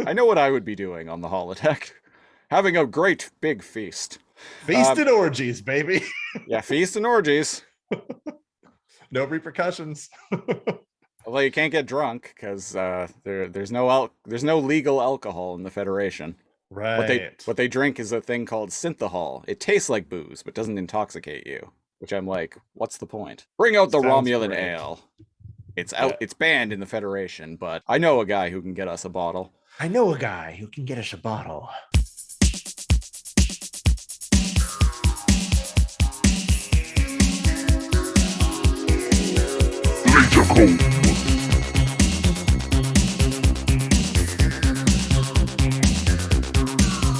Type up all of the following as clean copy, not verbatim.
I know what I would be doing on the holodeck. Having a great big feast. Feast Um, and orgies, baby. yeah, feast and orgies. No repercussions. Although you can't get drunk because there's no legal alcohol in the Federation. Right. What they drink is a thing called synthahol. It tastes like booze, but doesn't intoxicate you. Which I'm like, what's the point? Bring out the Sounds Romulan great. ale. Uh, It's banned in the Federation, but I know a guy who can get us a bottle. I know a guy who can get us a bottle.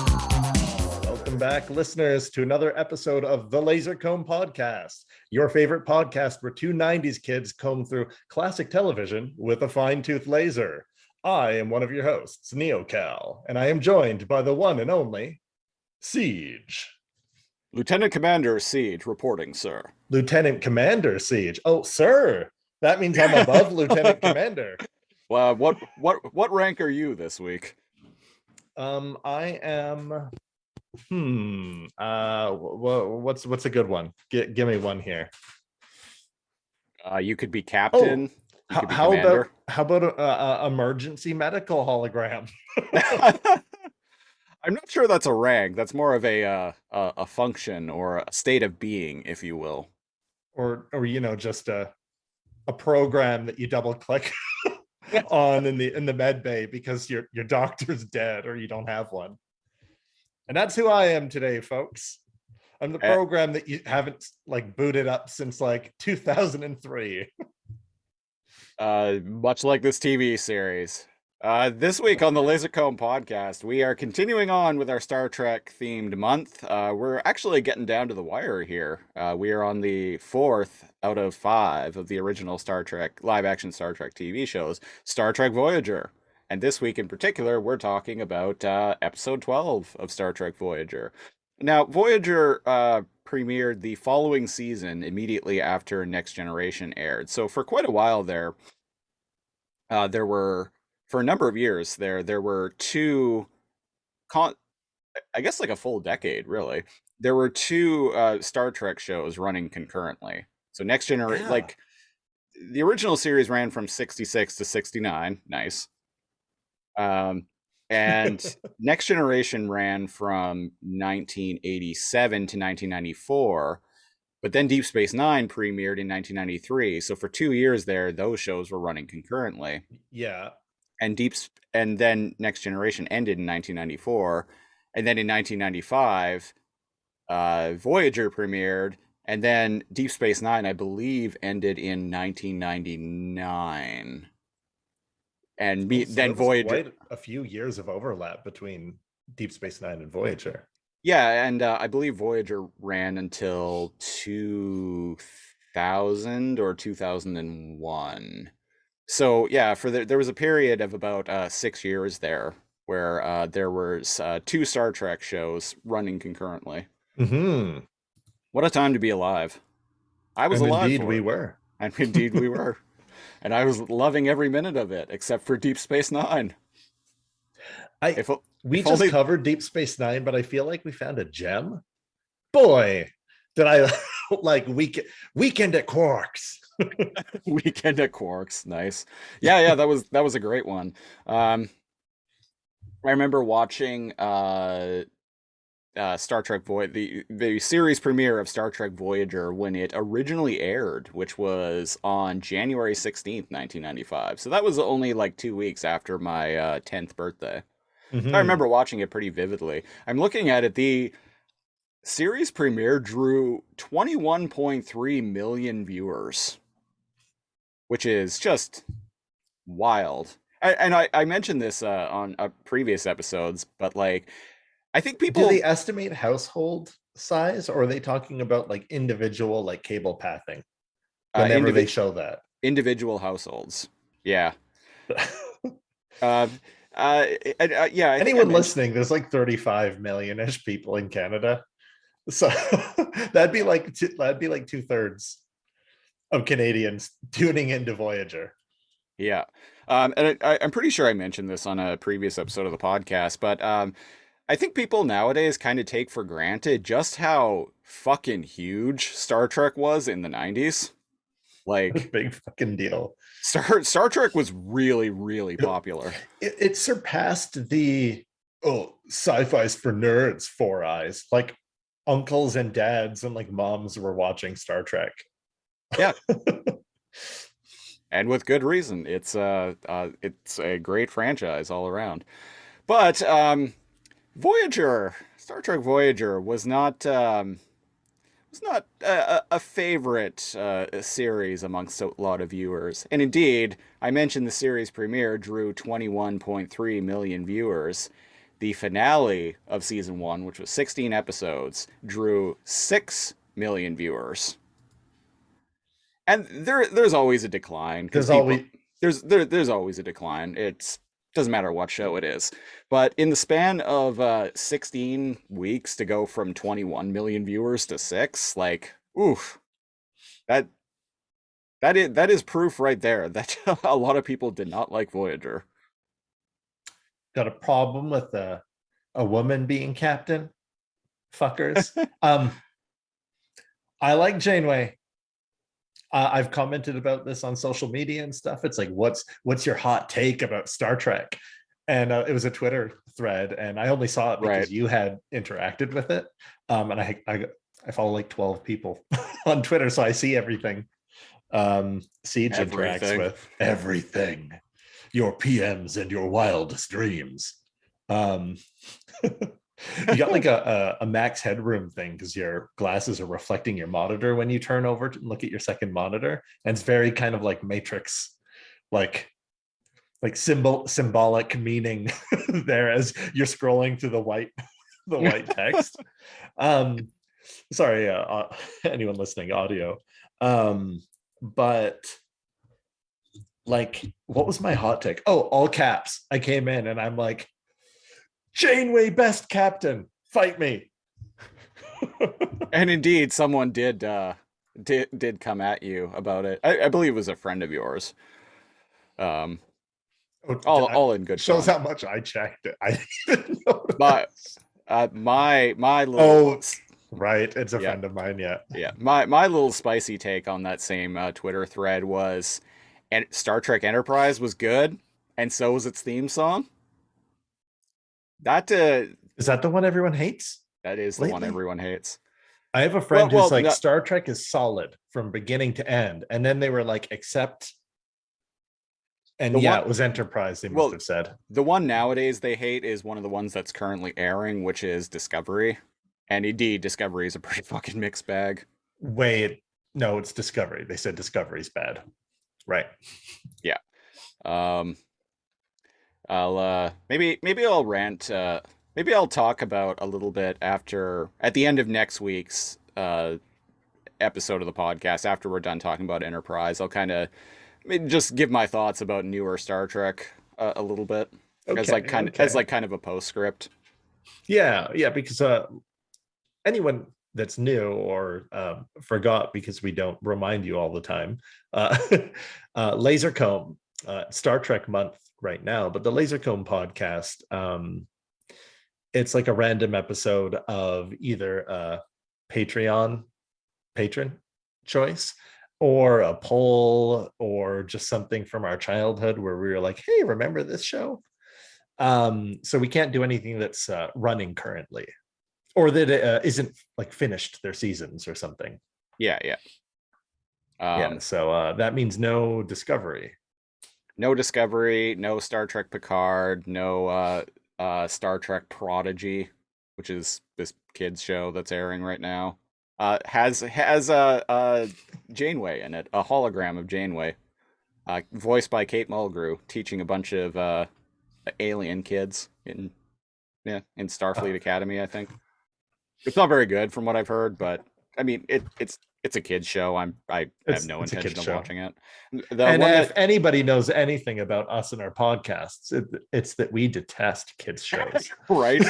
Welcome back, listeners, to another episode of the Laser Comb Podcast, your favorite podcast where two 90s kids comb through classic television with a fine-tooth laser. I am one of your hosts, Kal, and I am joined by the one and only Siege. Lieutenant Commander Siege reporting, sir. Lieutenant Commander Siege. Oh, sir. That means I'm above Lieutenant Commander. Well, what rank are you this week? I am. What's a good one? Give me one here. You could be Oh, captain. You could be how about commander. emergency medical hologram? I'm not sure that's a rank. That's more of a function or a state of being, if you will. or just a program that you double click on in the med bay because your doctor's dead or you don't have one. And that's who I am today, folks. I'm the Eh, program that you haven't booted up since 2003. much like this TV series. This week on the Lasercomb podcast, we are continuing on with our Star Trek themed month. We're actually getting down to the wire here. We are on the fourth out of five of the original Star Trek live action Star Trek TV shows, Star Trek Voyager. And this week in particular, we're talking about episode 12 of Star Trek Voyager. Now, Voyager premiered the following season immediately after Next Generation aired. So for quite a while there, there were for a number of years there were two con I guess like a full decade really. There were two Star Trek shows running concurrently. So Next Generation, Yeah. like the original series ran from 66 to 69, nice. Um and Next Generation ran from 1987 to 1994. But then Deep Space Nine premiered in 1993. So for 2 years there, those shows were running concurrently. Yeah. And then Next Generation ended in 1994, and then in 1995, Voyager premiered, and then Deep Space Nine, I believe, ended in 1999, and Oh, so then there was Voyager. quite a few years of overlap between Deep Space Nine and Voyager. Yeah, and I believe Voyager ran until 2000 or 2001. So yeah, there was a period of about 6 years there where there was two Star Trek shows running concurrently. Mm-hmm. What a time to be alive! I was And alive indeed for we it, were. and indeed we were, and I was loving every minute of it, except for Deep Space Nine. I If We if just only covered Deep Space Nine, but I feel like we found a gem. Boy, did I like weekend at Quarks. Weekend at Quarks, nice. Yeah, that was a great one. Um, I remember watching Star Trek the series premiere of Star Trek Voyager when it originally aired, which was on January 16th, 1995. So that was only like 2 weeks after my 10th birthday. So I Mm-hmm. remember watching it pretty vividly. I'm looking at it. The series premiere drew 21.3 million viewers, which is just wild. I mentioned this on previous episodes, but like I think Do they people estimate household size, or are they talking about individual cable pathing whenever they individual show that? individual households. Yeah. Uh, uh, yeah, I think I Anyone mentioned. listening, there's 35 million-ish people in Canada. So that'd be like two-thirds of Canadians tuning into Voyager. Yeah. And I'm pretty sure I mentioned this on a previous episode of the podcast, but I think people nowadays kind of take for granted just how fucking huge Star Trek was in the 90s. Like Big fucking deal. Star Trek was really, really popular. It surpassed the sci-fi's for nerds 4 eyes. Like uncles and dads and like moms were watching Star Trek. Yeah, and with good reason. It's a great franchise all around. But Voyager, Star Trek Voyager was not a favorite series amongst a lot of viewers. And indeed, I mentioned the series premiere drew 21.3 million viewers. The finale of season one, which was 16 episodes, drew 6 million viewers. And there's always a decline because There's always there's always a decline. It's doesn't matter what show it is. But in the span of 16 weeks to go from 21 million viewers to 6, like, oof, that that is proof right there that a lot of people did not like Voyager. got a problem with a woman being captain. Fuckers. I like Janeway. I've commented about this on social media and stuff. It's like, what's your hot take about Star Trek? And it was a Twitter thread, and I only saw it because Right. you had interacted with it. And I follow like 12 people on Twitter, so I see everything. Siege interacts Everything. with everything, your PMs and your wildest dreams. Um, you got like a max headroom thing because your glasses are reflecting your monitor when you turn over to look at your second monitor, and it's very kind of like Matrix, like symbolic meaning there as you're scrolling through the white text. um Sorry, anyone listening audio. But like, what was my hot take? Oh, all caps. I came in and I'm like, Janeway best captain, fight me. And indeed, someone did come at you about it. I believe it was a friend of yours. Um, Oh, all in good shows fun. how much I checked it. I didn't know. But my little Oh, right, it's a yeah, friend of mine. Yeah, yeah, my little spicy take on that same Twitter thread was, and Star Trek Enterprise was good, and so was its theme song. That is that the one everyone hates that is the one lately? everyone hates. I have a Well, friend who's well, like, no, Star Trek is solid from beginning to end, and then they were like, except, and the yeah, one it was Enterprise. They must well have said. the one nowadays they hate is one of the ones that's currently airing, which is Discovery. And indeed, Discovery is a pretty fucking mixed bag. Wait, no, it's Discovery. They said Discovery's bad, right? Yeah. Um, I'll maybe I'll rant maybe I'll talk about a little bit after at the end of next week's episode of the podcast after we're done talking about Enterprise. I'll kind of just give my thoughts about newer Star Trek a little bit as Okay, okay, kind of a postscript. yeah, because anyone that's new or forgot because we don't remind you all the time, uh, Lasercomb, Star Trek month right now, but the Lasercomb podcast, it's like a random episode of either a Patreon patron choice or a poll or just something from our childhood where we were like, hey, remember this show? So we can't do anything that's running currently or that isn't like finished their seasons or something. Yeah, yeah. Yeah, so that means no Discovery. No Discovery, no Star Trek Picard, no Star Trek Prodigy, which is this kids show that's airing right now. Has Janeway in it, a hologram of Janeway, voiced by Kate Mulgrew, teaching a bunch of alien kids in in Uh, Starfleet Academy. I think it's not very good from what I've heard, but I mean it's a kids show. I have no it's a intention kids of show. watching it. The And one if that anybody knows anything about us and our podcasts, it's that we detest kids shows. right.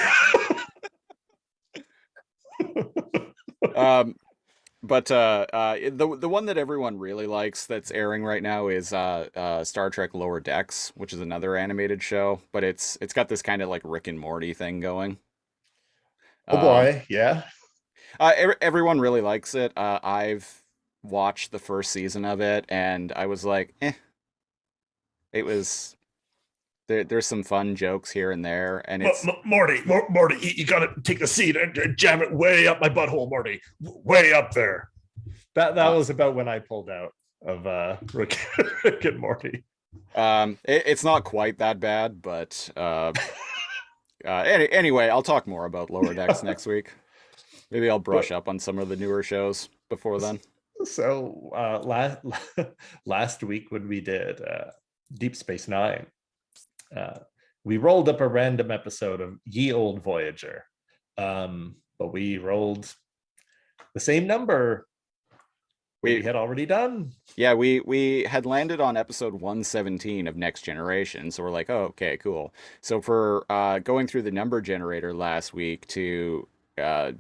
Um, But the one that everyone really likes that's airing right now is Star Trek Lower Decks, which is another animated show, but it's got this kind of like Rick and Morty thing going. Oh Um, boy, yeah. everyone really likes it. I've watched the first season of it, and I was like, eh. It was there's some fun jokes here and there, and it's Morty, you gotta take the seat and jam it way up my butthole, Morty, way up there. That uh, was about when I pulled out of Rick, Rick and Morty. it's not quite that bad, but anyway, I'll talk more about Lower Decks next week. Maybe I'll brush But up on some of the newer shows before then. so last week when we did Deep Space Nine, uh, we rolled up a random episode of Ye Old Voyager, but we rolled the same number we We had already done. Yeah, we had landed on episode 117 of Next Generation, so we're like, oh, okay, cool. So for going through the number generator last week to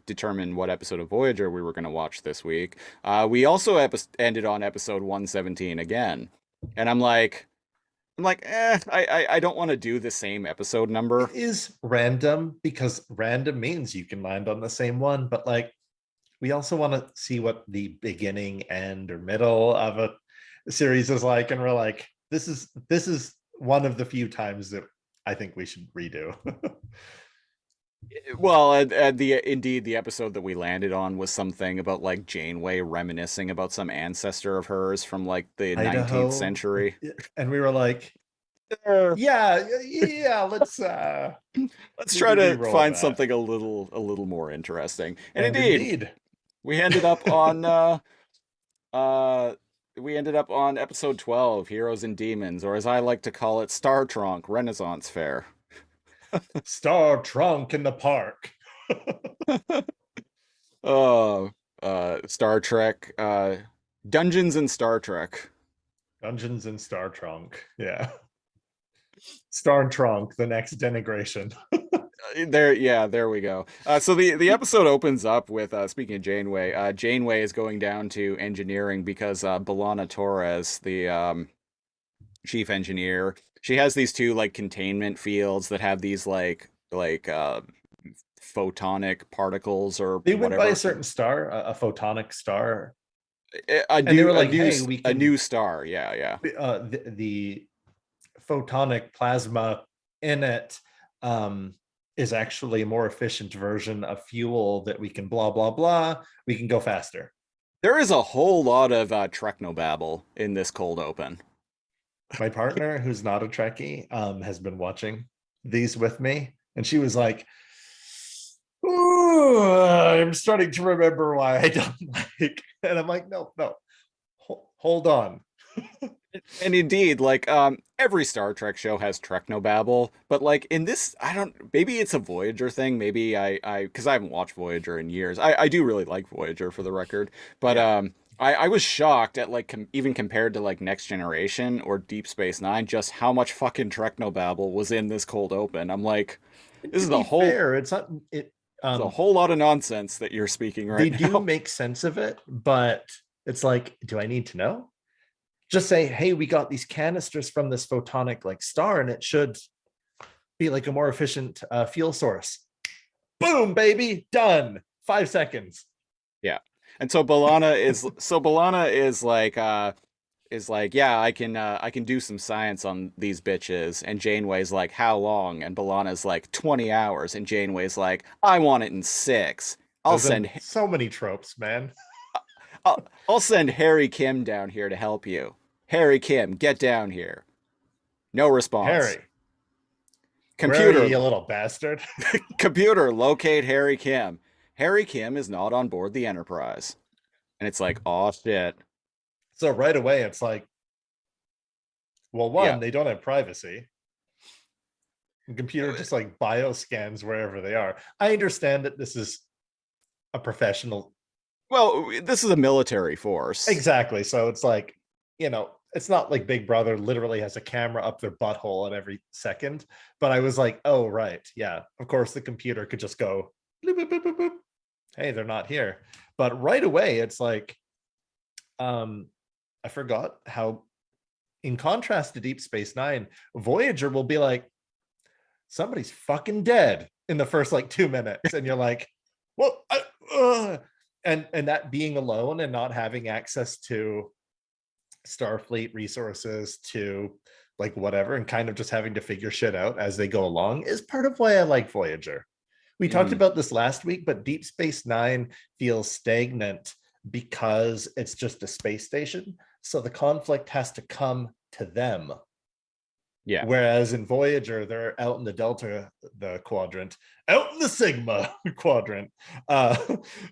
determine what episode of Voyager we were going to watch this week, we also ended on episode 117 again. And I don't want to do the same episode number. It is random because random means you can land on the same one, but like we also want to see what the beginning, end, or middle of a series is like, and we're like, this is one of the few times that I think we should redo. Well, and the episode that we landed on was something about like Janeway reminiscing about some ancestor of hers from like the 19th Idaho, century. and we were like, Uh, yeah, let's maybe try to re-roll find that. something a little more interesting. And And indeed, indeed, we ended up on uh we ended up on episode 12, Heroes and Demons, or as I like to call it, Star Tronk Renaissance Fair. Star Tronk in the park. Oh, Star Trek, Dungeons and Star Trek. Dungeons and Star Tronk. Yeah. Star Tronk, the next denigration. There we go. So the episode opens up with speaking of Janeway. Janeway is going down to engineering because B'Elanna Torres, the chief engineer, she has these two like containment fields that have these photonic particles or They went by a whatever. certain star, a photonic star, A and they new were like, "Hey, we a can new star. Yeah, yeah. the photonic plasma in it is actually a more efficient version of fuel that we can blah blah blah. We can go faster." There is a whole lot of Treknobabble in this cold open. My partner, who's not a Trekkie, has been watching these with me, and she was like, "Ooh, I'm starting to remember why I don't like." And I'm like, "No, no, hold on." And indeed, like every Star Trek show has Treknobabble, but like in this, I don't maybe it's a Voyager thing, maybe I because I haven't watched Voyager in years. I do really like Voyager for the record, but Yeah, I was shocked at like even compared to like Next Generation or Deep Space Nine, just how much fucking Treknobabble was in this cold open. I'm like, and this to is be fair, it's not it. is a whole lot of nonsense that you're speaking They right do now. make sense of it, but it's like, do I need to know? Just say, hey, we got these canisters from this photonic like star, and it should be like a more efficient fuel source. Boom, baby, done. 5 seconds. Yeah. And so B'Elanna is like, yeah, I can do some science on these bitches. And Janeway's like, how long? And B'Elanna's like 20 hours. And Janeway's like, I want it in 6. I'll As in send so many tropes, man. I'll send Harry Kim down here to help you. Harry Kim, get down here. No response. Harry, where are you, Computer you little bastard? computer, locate Harry Kim. Harry Kim is not on board the Enterprise. And it's like, oh shit. So right away, it's like, well, Yeah. one, they don't have privacy. The computer just like bioscans wherever they are. I understand that this is a professional. Well, this is a military force. Exactly. So it's like, it's not like Big Brother literally has a camera up their butthole at every second. But I was like, oh, right. Yeah. Of course, the computer could just go, boop, boop, boop, boop, boop. hey, they're not here. But right away, it's like, I forgot how, in contrast to Deep Space Nine, Voyager will be like, somebody's fucking dead in the first like 2 minutes, and you're like, well, and that being alone and not having access to Starfleet resources to like whatever, and kind of just having to figure shit out as they go along is part of why I like Voyager. We talked Mhm. about this last week, but Deep Space Nine feels stagnant because it's just a space station. So the conflict has to come to them. Yeah. Whereas in Voyager, they're out in the Delta, the quadrant, out in the Sigma quadrant, uh,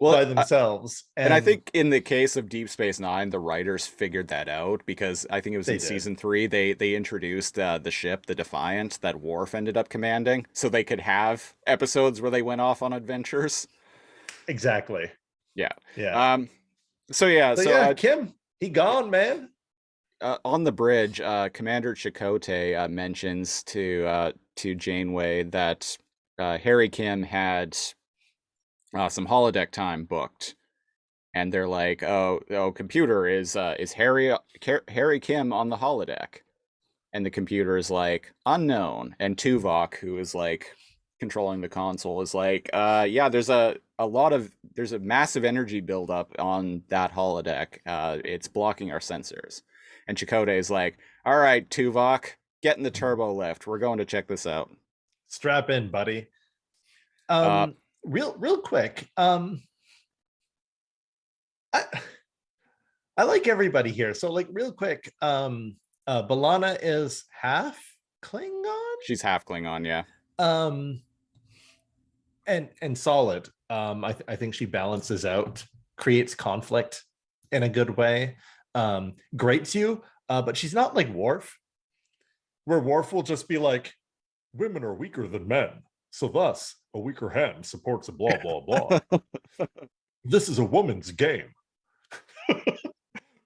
Well, by themselves. and I And think in the case of Deep Space Nine, the writers figured that out because I think it was they in did. season three they introduced the ship, the Defiant, that Worf ended up commanding, so they could have episodes where they went off on adventures. Exactly. Yeah. Yeah. Um. So yeah. So So yeah, Kim, he gone, man. on the bridge, Commander Chakotay mentions to Janeway that Harry Kim had some holodeck time booked, and they're like, "Oh, computer, is Harry Kim on the holodeck?" And the computer is like, "Unknown." And Tuvok, who is like controlling the console, is like, "Yeah, there's a massive energy buildup on that holodeck. It's blocking our sensors." And Chakotay is like, "All right, Tuvok, get in the turbo lift. We're going to check this out." Strap in, buddy. Uh, Real quick. I I like everybody here. So like real quick, Balana is half Klingon. she's half Klingon, yeah. Um, and solid. I think she balances out, creates conflict in a good way, grates you, but she's not like Worf, where Worf will just be like, women are weaker than men, so thus a weaker hand supports a blah blah blah. This is a woman's game,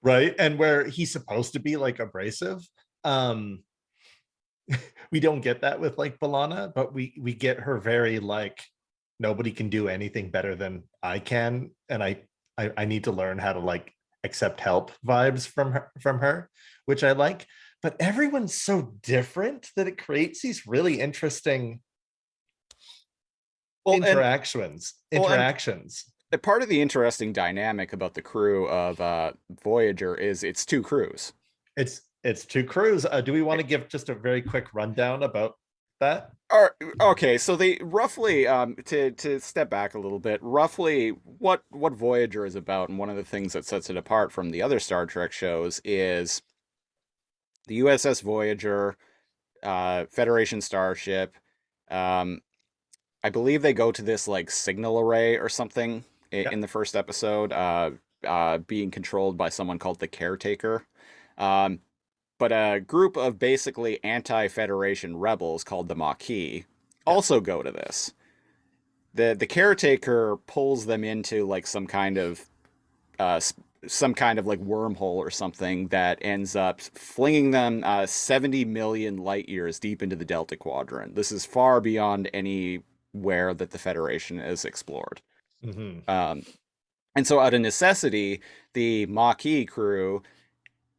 right? And where he's supposed to be like abrasive, um, we don't get that with like Balana, but we get her very like, nobody can do anything better than I can, and I need to learn how to like accept help vibes from her, which I like. But everyone's so different that it creates these really interesting Well, and well, and interactions. part of the interesting dynamic about the crew of Voyager is it's two crews. It's two crews. Do we want to give just a very quick rundown about that? Okay, so they roughly to step back a little bit, roughly what Voyager is about, and one of the things that sets it apart from the other Star Trek shows is the USS Voyager, Federation starship. Um, I believe they go to this like signal array or something Yeah. in the first episode, being controlled by someone called the Caretaker. Um, but a group of basically anti-Federation rebels called the Maquis Yeah. also go to this. The Caretaker pulls them into like uh, some kind of like wormhole or something that ends up flinging them 70 million light years deep into the Delta Quadrant. This is far beyond anywhere that the Federation has explored. Mm-hmm. Um, and so, out of necessity, the Maquis crew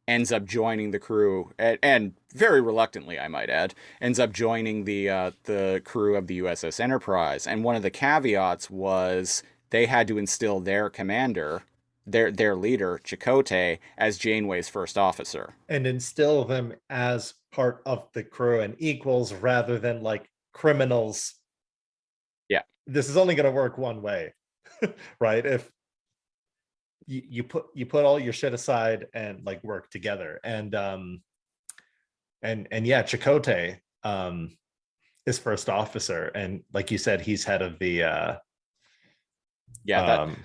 ends up joining the crew, and very reluctantly, I might add, ends up joining the crew of the USS Enterprise. And one of the caveats was they had to instill their commander, their leader, Chakotay, as Janeway's first officer. And instill them as part of the crew and equals rather than like criminals. Yeah, This is only going to work one way, right? If you put all your shit aside and like work together, and yeah, Chakotay is first officer, and like you said, he's head of yeah, that um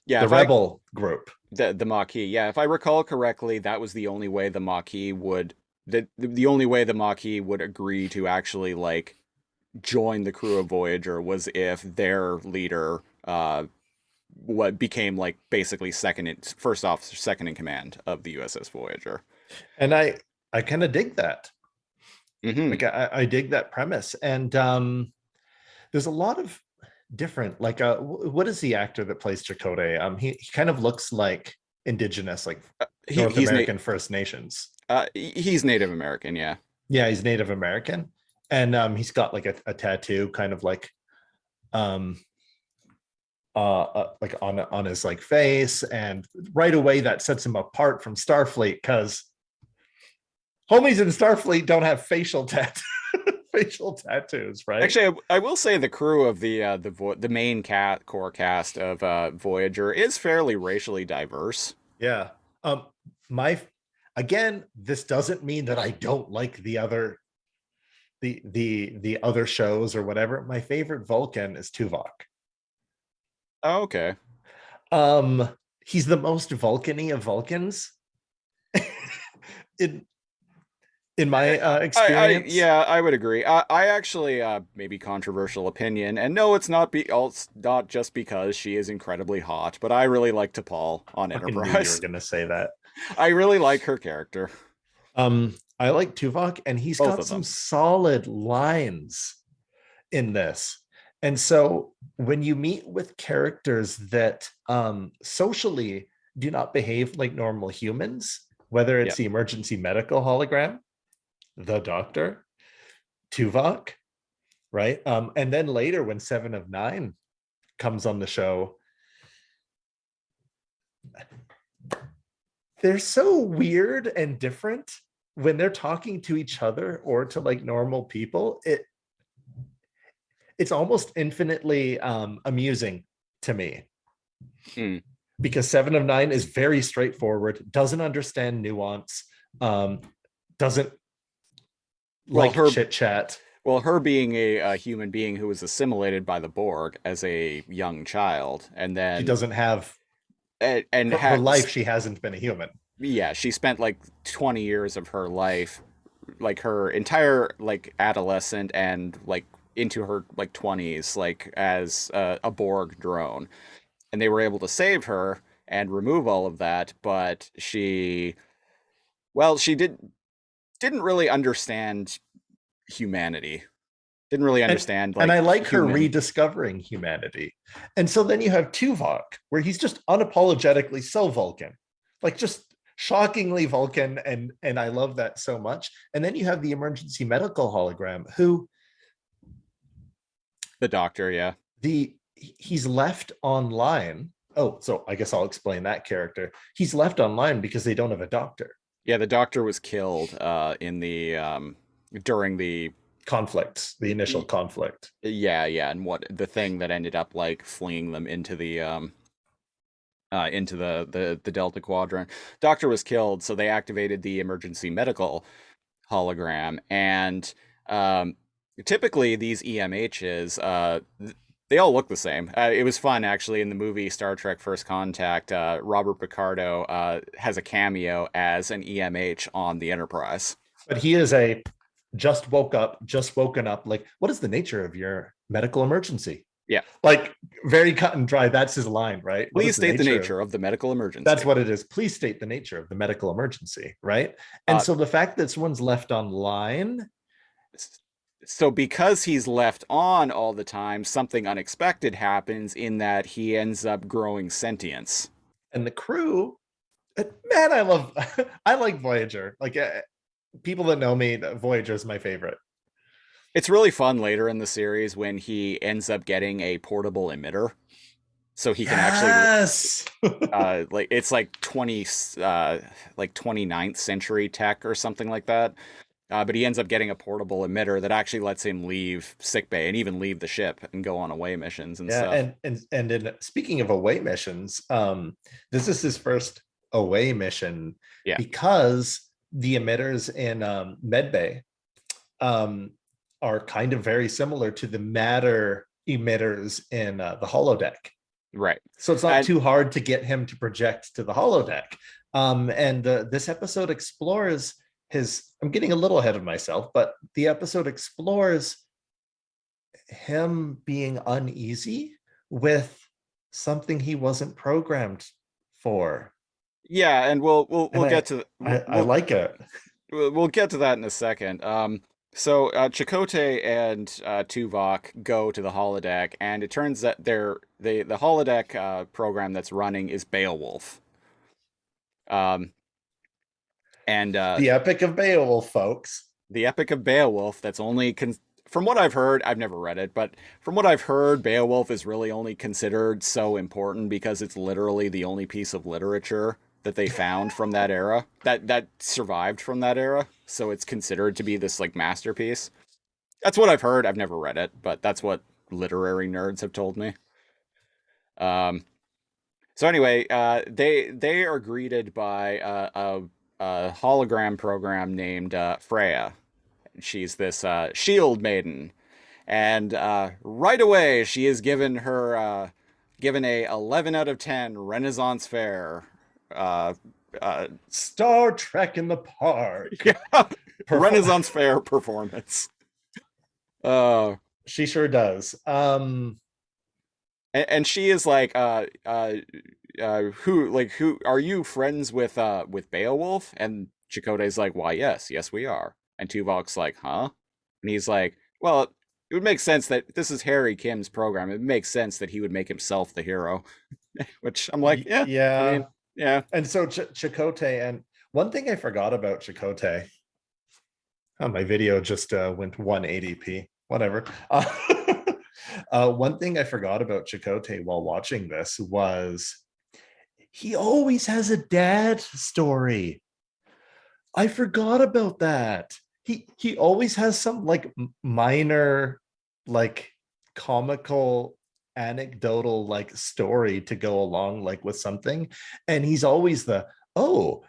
yeah. the If I rebel group. the Maquis, yeah, if I recall correctly, that was the only way the only way the Maquis would agree to actually like join the crew of Voyager was if their leader what became like basically first officer, second in command of the USS Voyager. And I kind of dig that. Hmm. Like I dig that premise. And there's a lot of different. Like, what is the actor that plays Chakotay? He kind of looks like indigenous, like He North he's na- American First Nations. he's Native American, yeah. Yeah, he's Native American, and he's got like a tattoo, kind of um like on his like face, and right away that sets him apart from Starfleet because homies in Starfleet don't have facial tattoos, right? Actually, I will say the crew of the main core cast of Voyager is fairly racially diverse. Yeah. My again, this doesn't mean that I don't like the other shows or whatever. My favorite Vulcan is Tuvok. Oh, okay. Um, he's the most Vulcan-y of Vulcans in in my experience. Yeah, I would agree. I actually, maybe controversial opinion, and no, it's not just because she is incredibly hot, but I really like T'Pol on Fucking knew you were Enterprise. gonna say that. I really like her character, I like Tuvok, and he's both got of some them. solid lines in this. And so when you meet with characters that socially do not behave like normal humans, whether Yeah. it's the emergency medical hologram, the doctor, Tuvok, right? And then later when Seven of Nine comes on the show, they're so weird and different when they're talking to each other or to like normal people. It's almost infinitely amusing to me Mm. because Seven of Nine is very straightforward, doesn't understand nuance, um, doesn't Well, like chit chat. her being a human being who was assimilated by the Borg as a young child, and She then doesn't have and her life. has She hasn't been a human. yeah, she spent like 20 years of her life, like her entire like adolescent and like into her like 20s, like as a Borg drone, and they were able to save her and remove all of that, but she didn't really understand humanity, didn't really And understand and like I like her human. rediscovering humanity. And so then you have Tuvok, where he's just unapologetically so Vulcan, like just shockingly Vulcan, and I love that so much. And then you have the emergency medical hologram, who The Doctor, yeah. the he's left online. Oh, so I guess I'll explain that character. He's left online because they don't have a doctor. Yeah, the Doctor was killed in the during the Conflict, the initial conflict. yeah, and what the thing that ended up like flinging them into the Delta Quadrant. Doctor was killed, so they activated the emergency medical hologram, and um, typically these EMHs, they all look the same. It was fun actually in the movie Star Trek First Contact. Robert Picardo has a cameo as an EMH on the Enterprise. But he is a just woken up. Like, what is the nature of your medical emergency? Yeah, Like, very cut and dry. That's his line, right? What please is the state the nature of nature of the medical that's emergency. what it is. Please state the nature of the medical emergency, right? And Uh, so the fact that someone's left online, so because he's left on all the time, something unexpected happens in that he ends up growing sentience. and the crew, man, I love, I like Voyager. Like, people that know me, Voyager is my favorite. It's really fun later in the series when he ends up getting a portable emitter, so he can actually Yes. like it's like 29th century tech or something like that. But he ends up getting a portable emitter that actually lets him leave sickbay and even leave the ship and go on away missions and Yeah, stuff. and in speaking of away missions, this is his first away mission Yeah, because the emitters in Medbay um, are kind of very similar to the matter emitters in the holodeck. right. So it's not And too hard to get him to project to the holodeck. And this episode explores his. I'm getting a little ahead of myself, but the episode explores him being uneasy with something he wasn't programmed for. yeah, and And we'll get to I like it. we'll get to that in a second. So Chakotay and Tuvok go to the holodeck, and it turns that the holodeck program that's running is Beowulf. Um, and The Epic of Beowulf, folks. the Epic of Beowulf, that's only from what I've heard, I've never read it, but from what I've heard, Beowulf is really only considered so important because it's literally the only piece of literature that they found from that era that survived from that era. So it's considered to be this like masterpiece. That's what I've heard. I've never read it, but that's what literary nerds have told me. Um, so anyway, they are greeted by a hologram program named Freya. She's this shield maiden, and right away she is given a 11 out of 10 Renaissance Fair. Uh, Star Trek in the park. yeah, Renaissance Fair performance. Uh, She sure does. and she is like, who are you friends with Beowulf? And Chakotay's like, why, yes, we are. And Tuvok's like, huh? And he's like, well, it would make sense that this is Harry Kim's program. It makes sense that he would make himself the hero. Which I'm like, yeah, I Yeah. mean, yeah. And so Chakotay, and one thing I forgot about Chakotay, oh, my video just went 180p, whatever. One thing I forgot about Chakotay while watching this was he always has a dad story. I forgot about that. He always has some like minor, like comical, anecdotal like story to go along like with something, and he's always the, oh,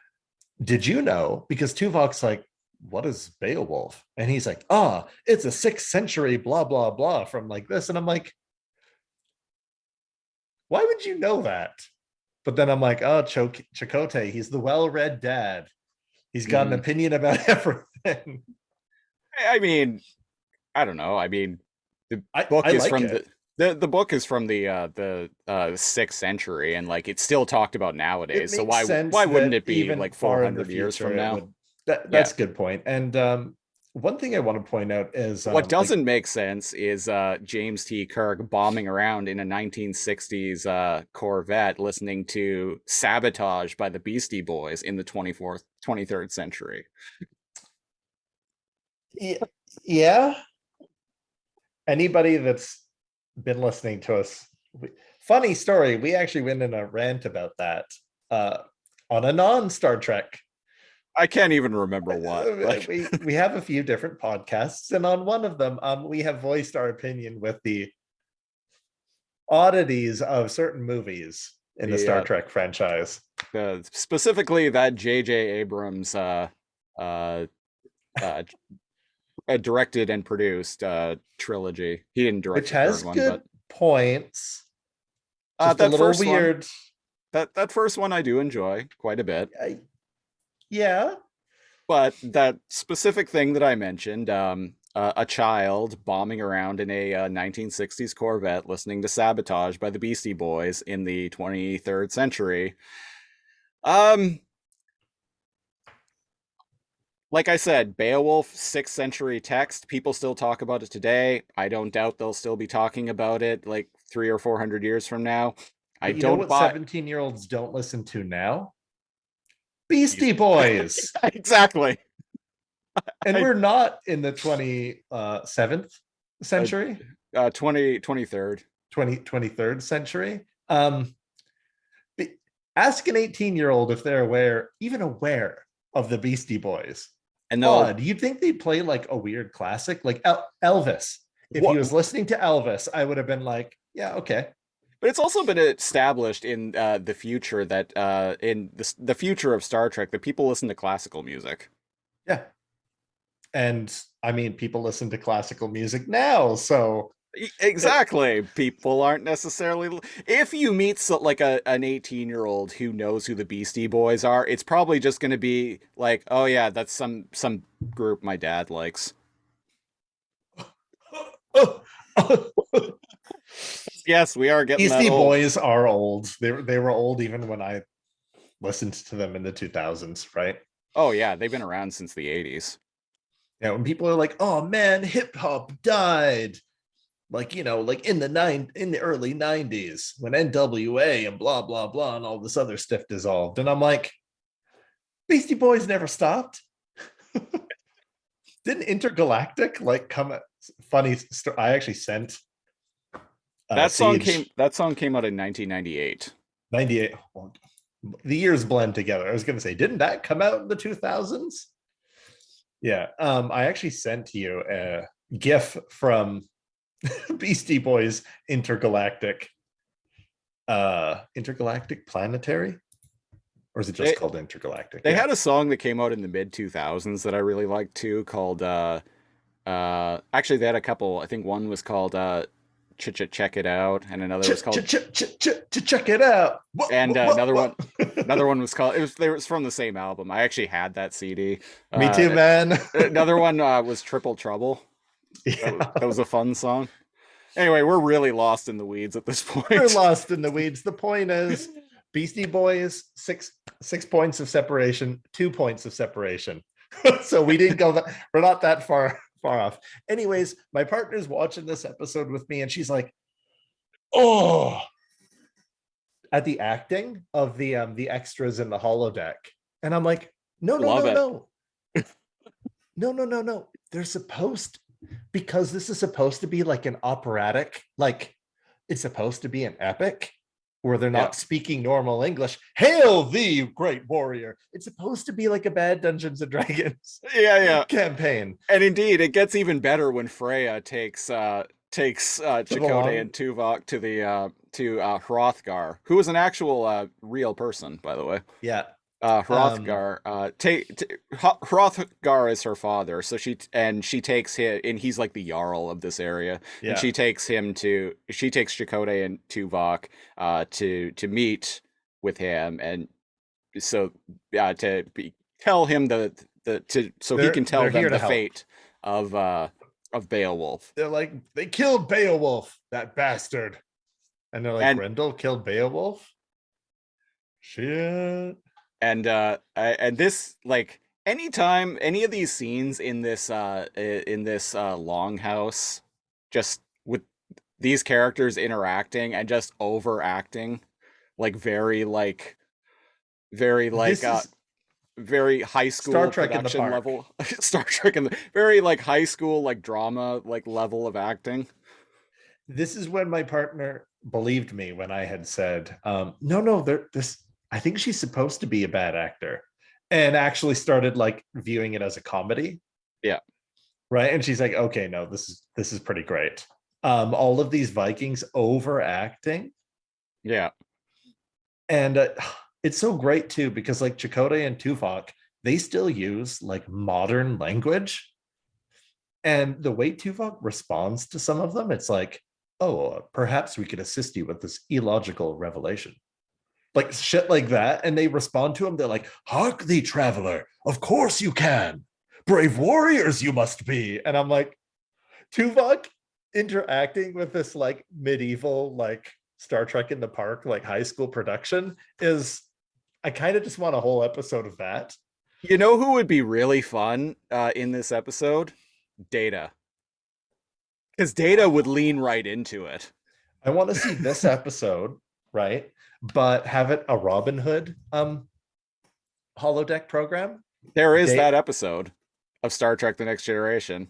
did you know? Because Tuvok's like, what is Beowulf? And he's like, ah, it's a 6th century blah blah blah from like this, and I'm like, why would you know that? But then I'm like, oh, Chakotay, he's the well-read dad. He's got an Mhm. opinion about everything. I mean, I don't know. I mean, the I book is like from it. the book is from the 6th century, and like it's still talked about It nowadays. So makes sense why wouldn't that it be even like far in the 400 years from future it now? would, Yeah. that's a good point. And one thing I want to point out is What like, doesn't make sense is James T. Kirk bombing around in a 1960s Corvette, listening to "Sabotage" by the Beastie Boys in the 23rd century. yeah, anybody that's been listening to us, funny story, we actually went in a rant about that uh on a non-Star Trek. I can't even remember what. Like, We have a few different podcasts, and on one of them we have voiced our opinion with the oddities of certain movies in the the Star Trek franchise, specifically that J.J. Abrams uh, uh, directed and produced trilogy. He didn't direct which the third has one, but good points, just a that little first one, weird. that first one I do enjoy quite a bit. Yeah. But that specific thing that I mentioned, a child bombing around in a 1960s Corvette, listening to "Sabotage" by the Beastie Boys in the 23rd century. Um, like I said, Beowulf, 6th century text. People still talk about it today. I don't doubt they'll still be talking about it like 300 or 400 years from now. I But you know don't what buy 17-year-olds don't listen to now? Beastie Boys. exactly. And I we're not in the 27th uh, century, 23rd. 23rd century. Um, ask an 18-year-old if they're even aware of the Beastie Boys. And they'll Odd. You'd think they'd play like a weird classic, like Elvis. If he what was listening to Elvis, I would have been like, yeah, okay. But it's also been established in the future that in the future of Star Trek that people listen to classical music. Yeah. And I mean, people listen to classical music now. So Exactly. People aren't necessarily. If you meet like an 18-year-old who knows who the Beastie Boys are, it's probably just going to be like, oh yeah, that's some group my dad likes. Yes, we are getting that Beastie old. Boys are old. They were old even when I listened to them in the 2000s, right? Oh yeah, they've been around since the 80s. Yeah, when people are like, "Oh man, hip hop died," like like in the early '90s when NWA and blah blah blah and all this other stuff dissolved, and I'm like, Beastie Boys never stopped. Didn't Intergalactic like come? Funny story. I actually sent Siege That song came out in 1998. '98. Well, the years blend together. I was going to say, didn't that come out in the 2000s? Yeah. I actually sent you a GIF from Beastie Boys Intergalactic Planetary, or is it just They called Intergalactic? they Yeah. had a song that came out in the mid 2000s that I really liked too, called actually they had a couple. I think one was called Ch Ch Check It Out, and another was called, Check it out. and What? another one was called, it was from the same album. I actually had that CD. Me too, man. Another one was Triple Trouble. Yeah. That was a fun song. Anyway, we're really lost in the weeds at this We're point. lost in the weeds. The point is, Beastie Boys, six points of separation, 2 points of separation. So we didn't go that, we're not that far off. Anyways, my partner's watching this episode with me, and she's like, "Oh," at the acting of the extras in the holodeck. And I'm like, no, no, Love no, it. no. No, no, no, no. They're supposed, because this is supposed to be like an operatic, like it's supposed to be an epic where they're Yeah. not speaking normal English. Hail thee, great warrior. It's supposed to be like a bad Dungeons and Dragons Yeah, yeah. campaign. And indeed, it gets even better when Freya takes To the Chakotay and long, Tuvok to Hrothgar, who was an actual real person, by the way. yeah. Um, Hrothgar, Hrothgar is her father, so she takes him, and he's like the jarl of this area, and yeah. she takes Chakotay and Tuvok to meet with him, and so tell him so he can tell They're them here to the help. fate of Beowulf. They're like, they killed Beowulf, that bastard. And they're like, and Grendel killed Beowulf? Shit. and this, like, anytime any of these scenes in this longhouse, just with these characters interacting and just overacting, like very like This is very high Star school Trek in the production park. level. Star Trek, and very like high school like drama like level of acting. This is when my partner believed me when I had said, no, no, this, I think she's supposed to be a bad actor, and actually started like viewing it as a comedy. Yeah. Right. And she's like, okay, no, this is pretty great. All of these Vikings overacting. Yeah. And it's so great too, because like Chakotay and Tuvok, they still use like modern language. And the way Tuvok responds to some of them, it's like, oh, perhaps we could assist you with this illogical revelation. Like shit like that. And they respond to him. They're like, hark thee, traveler. Of course you can. Brave warriors you must be. And I'm like, Tuvok interacting with this like medieval, like Star Trek in the park, like high school production is, I kind of just want a whole episode of that. You know who would be really fun in this episode? Data. Because Data would lean right into it. I want to see this episode, right? But have it a Robin Hood holodeck program. There is Da- that episode of Star Trek: The Next Generation.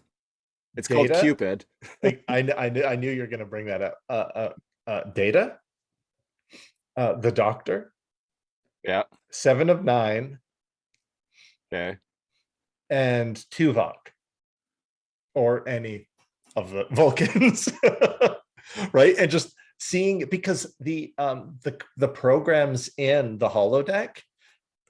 It's called Data. Cupid. I knew you were going to bring that up. Data, the Doctor, Yeah. Seven of Nine, Okay. and Tuvok, or any of the Vulcans, right? And just seeing, because the programs in the holodeck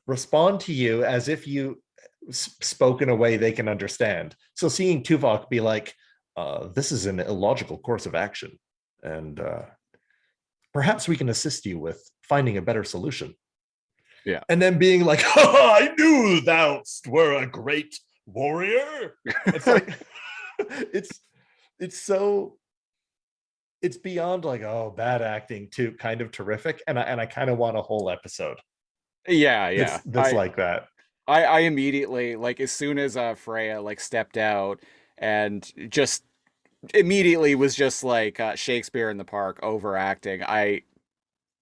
respond to you as if you spoke in a way they can understand. So seeing Tuvok be like, this is an illogical course of action, and perhaps we can assist you with finding a better solution. Yeah. And then being like, oh, I knew thou were a great warrior. It's like, it's so, it's beyond like, oh, bad acting to kind of terrific. And I kind of want a whole episode Yeah, yeah. that's like that. I immediately, like, as soon as Freya like stepped out and just immediately was just like Shakespeare in the Park overacting. Uh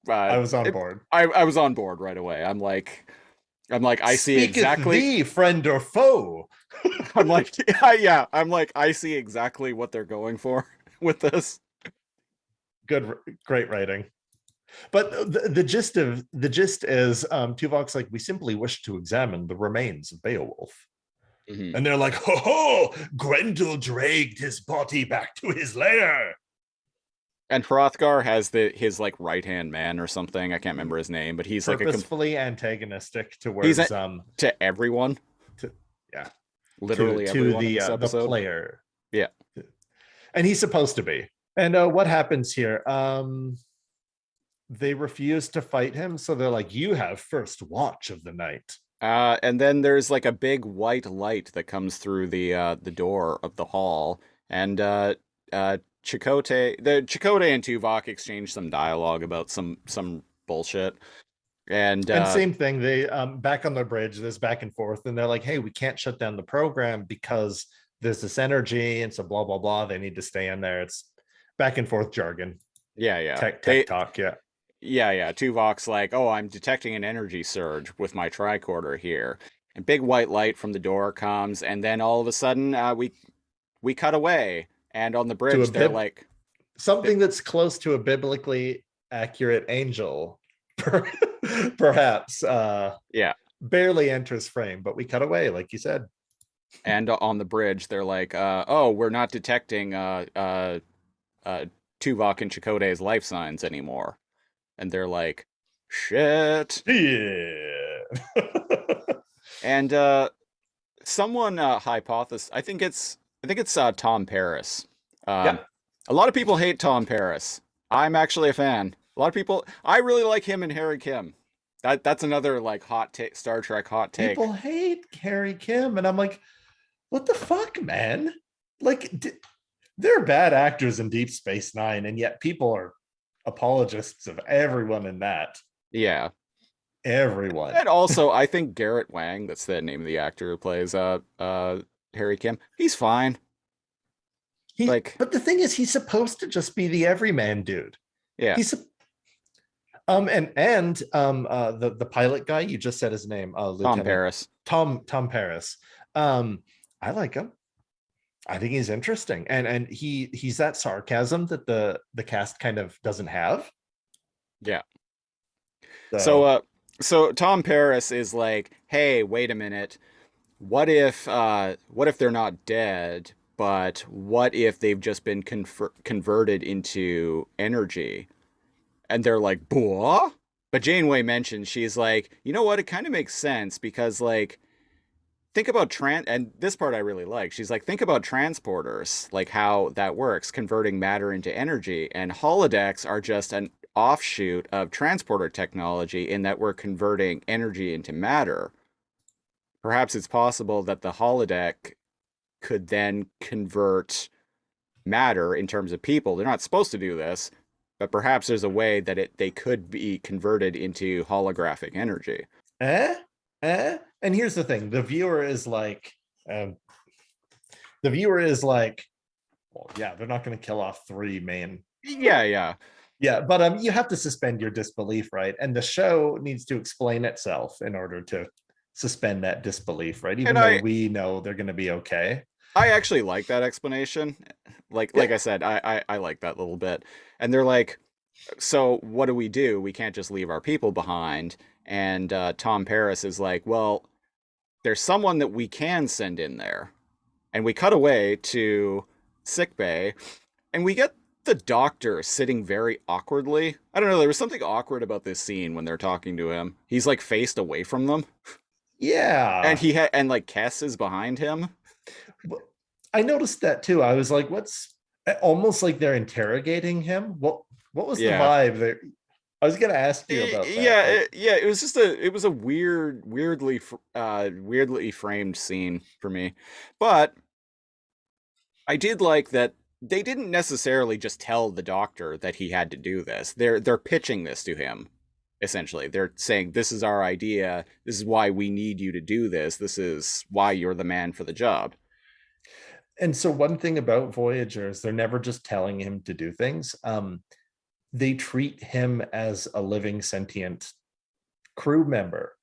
I was on it, board. I was on board right away. I'm like I see Speaketh exactly. thee, friend or foe. I'm like yeah, yeah. I'm like I see exactly what they're going for with this. Good, great writing. But the gist is Tuvok's like, we simply wish to examine the remains of Beowulf. Mhm. And they're like, ho ho, Grendel dragged his body back to his lair. And Hrothgar has his like right hand man or something. I can't remember his name, but he's like Purposefully antagonistic he's towards to everyone, to, yeah, literally to everyone in this the episode. player. Yeah. And he's supposed to be. And what happens here? They refuse to fight him, so they're like, you have first watch of the night. And then there's like a big white light that comes through the door of the hall, and Chakotay and Tuvok exchange some dialogue about some bullshit, and And same thing, they back on the bridge, there's back and forth, and they're like, hey, we can't shut down the program because there's this energy, and so blah blah blah. They need to stay in there. It's back and forth jargon, yeah, yeah, tech talk, yeah. yeah. Tuvok's like, oh, I'm detecting an energy surge with my tricorder here, and big white light from the door comes, and then all of a sudden, we cut away, and on the To a bridge, they're bib like, something that's close to a biblically accurate angel, perhaps yeah. barely enters frame, but we cut away, like you said. And on the bridge, they're like, "Oh, we're not detecting uh, Tuvok and Chakotay's life signs anymore." And they're like, "Shit." Yeah. And someone hypothesized. I think it's Tom Paris. Yeah. Um, a lot of people hate Tom Paris. I'm actually a fan. A lot of people. I really like him and Harry Kim. That's another like hot take, Star Trek hot take. People hate Carrie Kim, and I'm like, what the fuck, man? Like, they're bad actors in Deep Space Nine, and yet people are apologists of everyone in that. Yeah. Everyone. And also, I think Garrett Wang, that's the name of the actor who plays Harry Kim, he's fine. Like, But the thing is, he's supposed to just be the everyman dude. yeah, He's the pilot guy, you just said his name, Tom Lieutenant Paris. Tom Paris. I like him. I think he's interesting, and he's that sarcasm that the cast kind of doesn't have. Yeah. So So so Tom Paris is like, "Hey, wait a minute. What if they're not dead, but what if they've just been converted into energy?" And they're like, "Boah?" But Janeway mentions she's like, "You know what? It kind of makes sense because like think about and this part I really like. She's like, think about transporters, like how that works, converting matter into energy. And holodecks are just an offshoot of transporter technology in that we're converting energy into matter. Perhaps it's possible that the holodeck could then convert matter in terms of people. They're not supposed to do this, but perhaps there's a way that they could be converted into holographic energy. eh and here's the thing, um, the viewer is like, well, yeah, they're not going to kill off three main. Yeah, yeah. Yeah, but you have to suspend your disbelief, right? And the show needs to explain itself in order to suspend that disbelief, right? And Even though we know they're going to be okay. I actually like that explanation. Like Yeah. I said, I like that little bit. And they're like, so what do? We can't just leave our people behind. And Tom Paris is like, well, there's someone that we can send in there. And we cut away to sickbay, and we get the doctor sitting very awkwardly. I don't know, there was something awkward about this scene when they're talking to him. He's like faced away from them, and Yeah. and like Kess is behind him. I noticed that too. I was like, what's almost like they're interrogating him? What was the Yeah. vibe there? I was gonna ask you about that. Yeah, Like, yeah, it was a weirdly framed scene for me. But I did like that they didn't necessarily just tell the doctor that he had to do this. They're pitching this to him essentially. They're saying, this is our idea. This is why we need you to do this. This is why you're the man for the job. And so one thing about Voyager is they're never just telling him to do things. They treat him as a living sentient crew member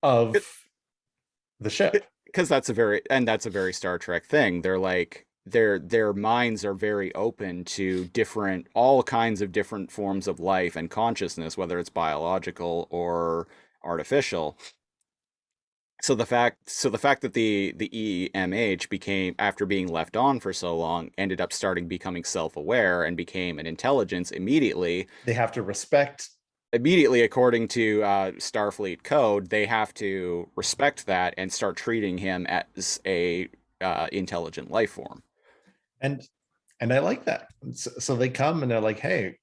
of the ship. Because that's a very Star Trek thing. They're like, their minds are very open to different, all kinds of different forms of life and consciousness, whether it's biological or artificial. So the fact that the EMH became, after being left on for so long, ended up starting becoming self-aware and became an intelligence immediately. They have to respect. Immediately, according to Starfleet code, they have to respect that and start treating him as a intelligent life form. And I like that. So they come and they're like, hey,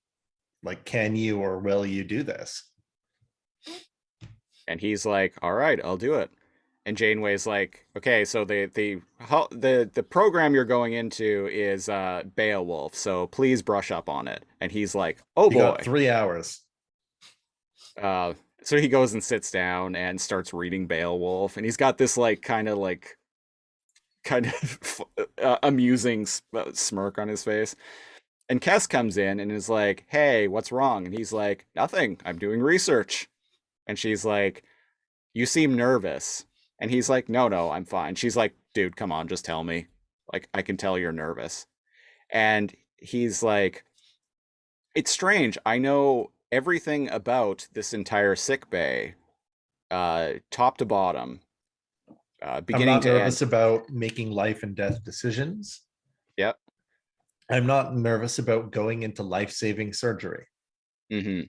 like, can you or will you do this? And he's like, all right, I'll do it. And Janeway's like, okay, so the program you're going into is Beowulf, so please brush up on it. And he's like, oh You got boy. 3 hours. So he goes and sits down and starts reading Beowulf, and he's got this kind of amusing smirk on his face. And Kes comes in and is like, hey, what's wrong? And he's like, nothing, I'm doing research. And she's like, you seem nervous. And he's like, no, I'm fine. She's like, dude, come on, just tell me. Like, I can tell you're nervous. And he's like, it's strange. I know everything about this entire sick bay, top to bottom, I'm beginning not to end. nervous about making life and death decisions. Yep. I'm not nervous about going into life-saving surgery. Mm-hmm.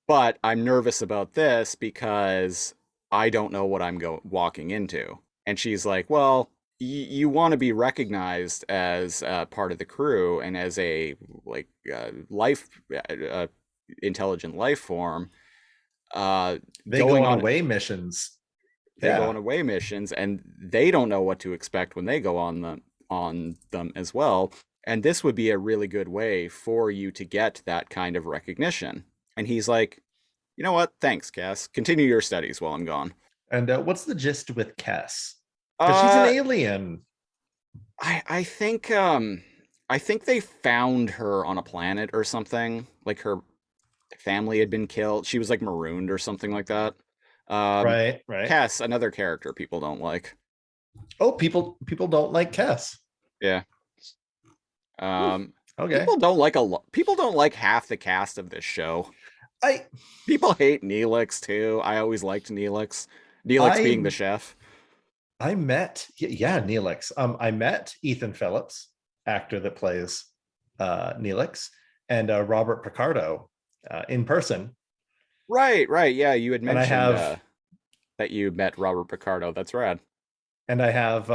But I'm nervous about this because I don't know what I'm walking into. And she's like, well, you want to be recognized as part of the crew and as a like life intelligent life form. Uh, They go going on on away missions. they go Yeah. on away missions and they don't know what to expect when they go on them as well. And this would be a really good way for you to get that kind of recognition. And he's like, you know what? Thanks, Cass. Continue your studies while I'm gone. And what's the gist with Kess? Because she's an Uh, alien. I think they found her on a planet or something. Like her family had been killed. She was like marooned or something like that. Um, Right, right. Cass, another character people don't like. Oh, people don't like Kess. Yeah. Hmm, Um, okay. people don't like half the cast of this show. I People hate Neelix too. I always liked Neelix. Neelix being the I chef. I met, yeah, Neelix. I met Ethan Phillips, actor that plays Neelix, and Robert Picardo in person. Right, right. Yeah, you had And I mentioned have that you met Robert Picardo. That's rad. and I have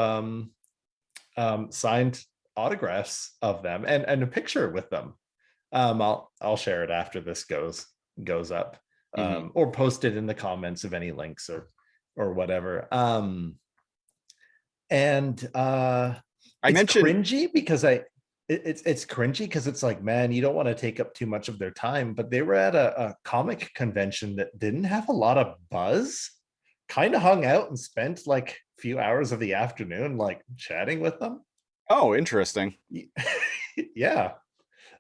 signed autographs of them and a picture with them. I'll share it after this goes up, Hmm. or post it in the comments of any links or whatever. And I it's mentioned, cringy because it's cringy because it's like, man, you don't want to take up too much of their time. But they were at a comic convention that didn't have a lot of buzz. Kind of hung out and spent like a few hours of the afternoon like chatting with them. oh, interesting. Yeah.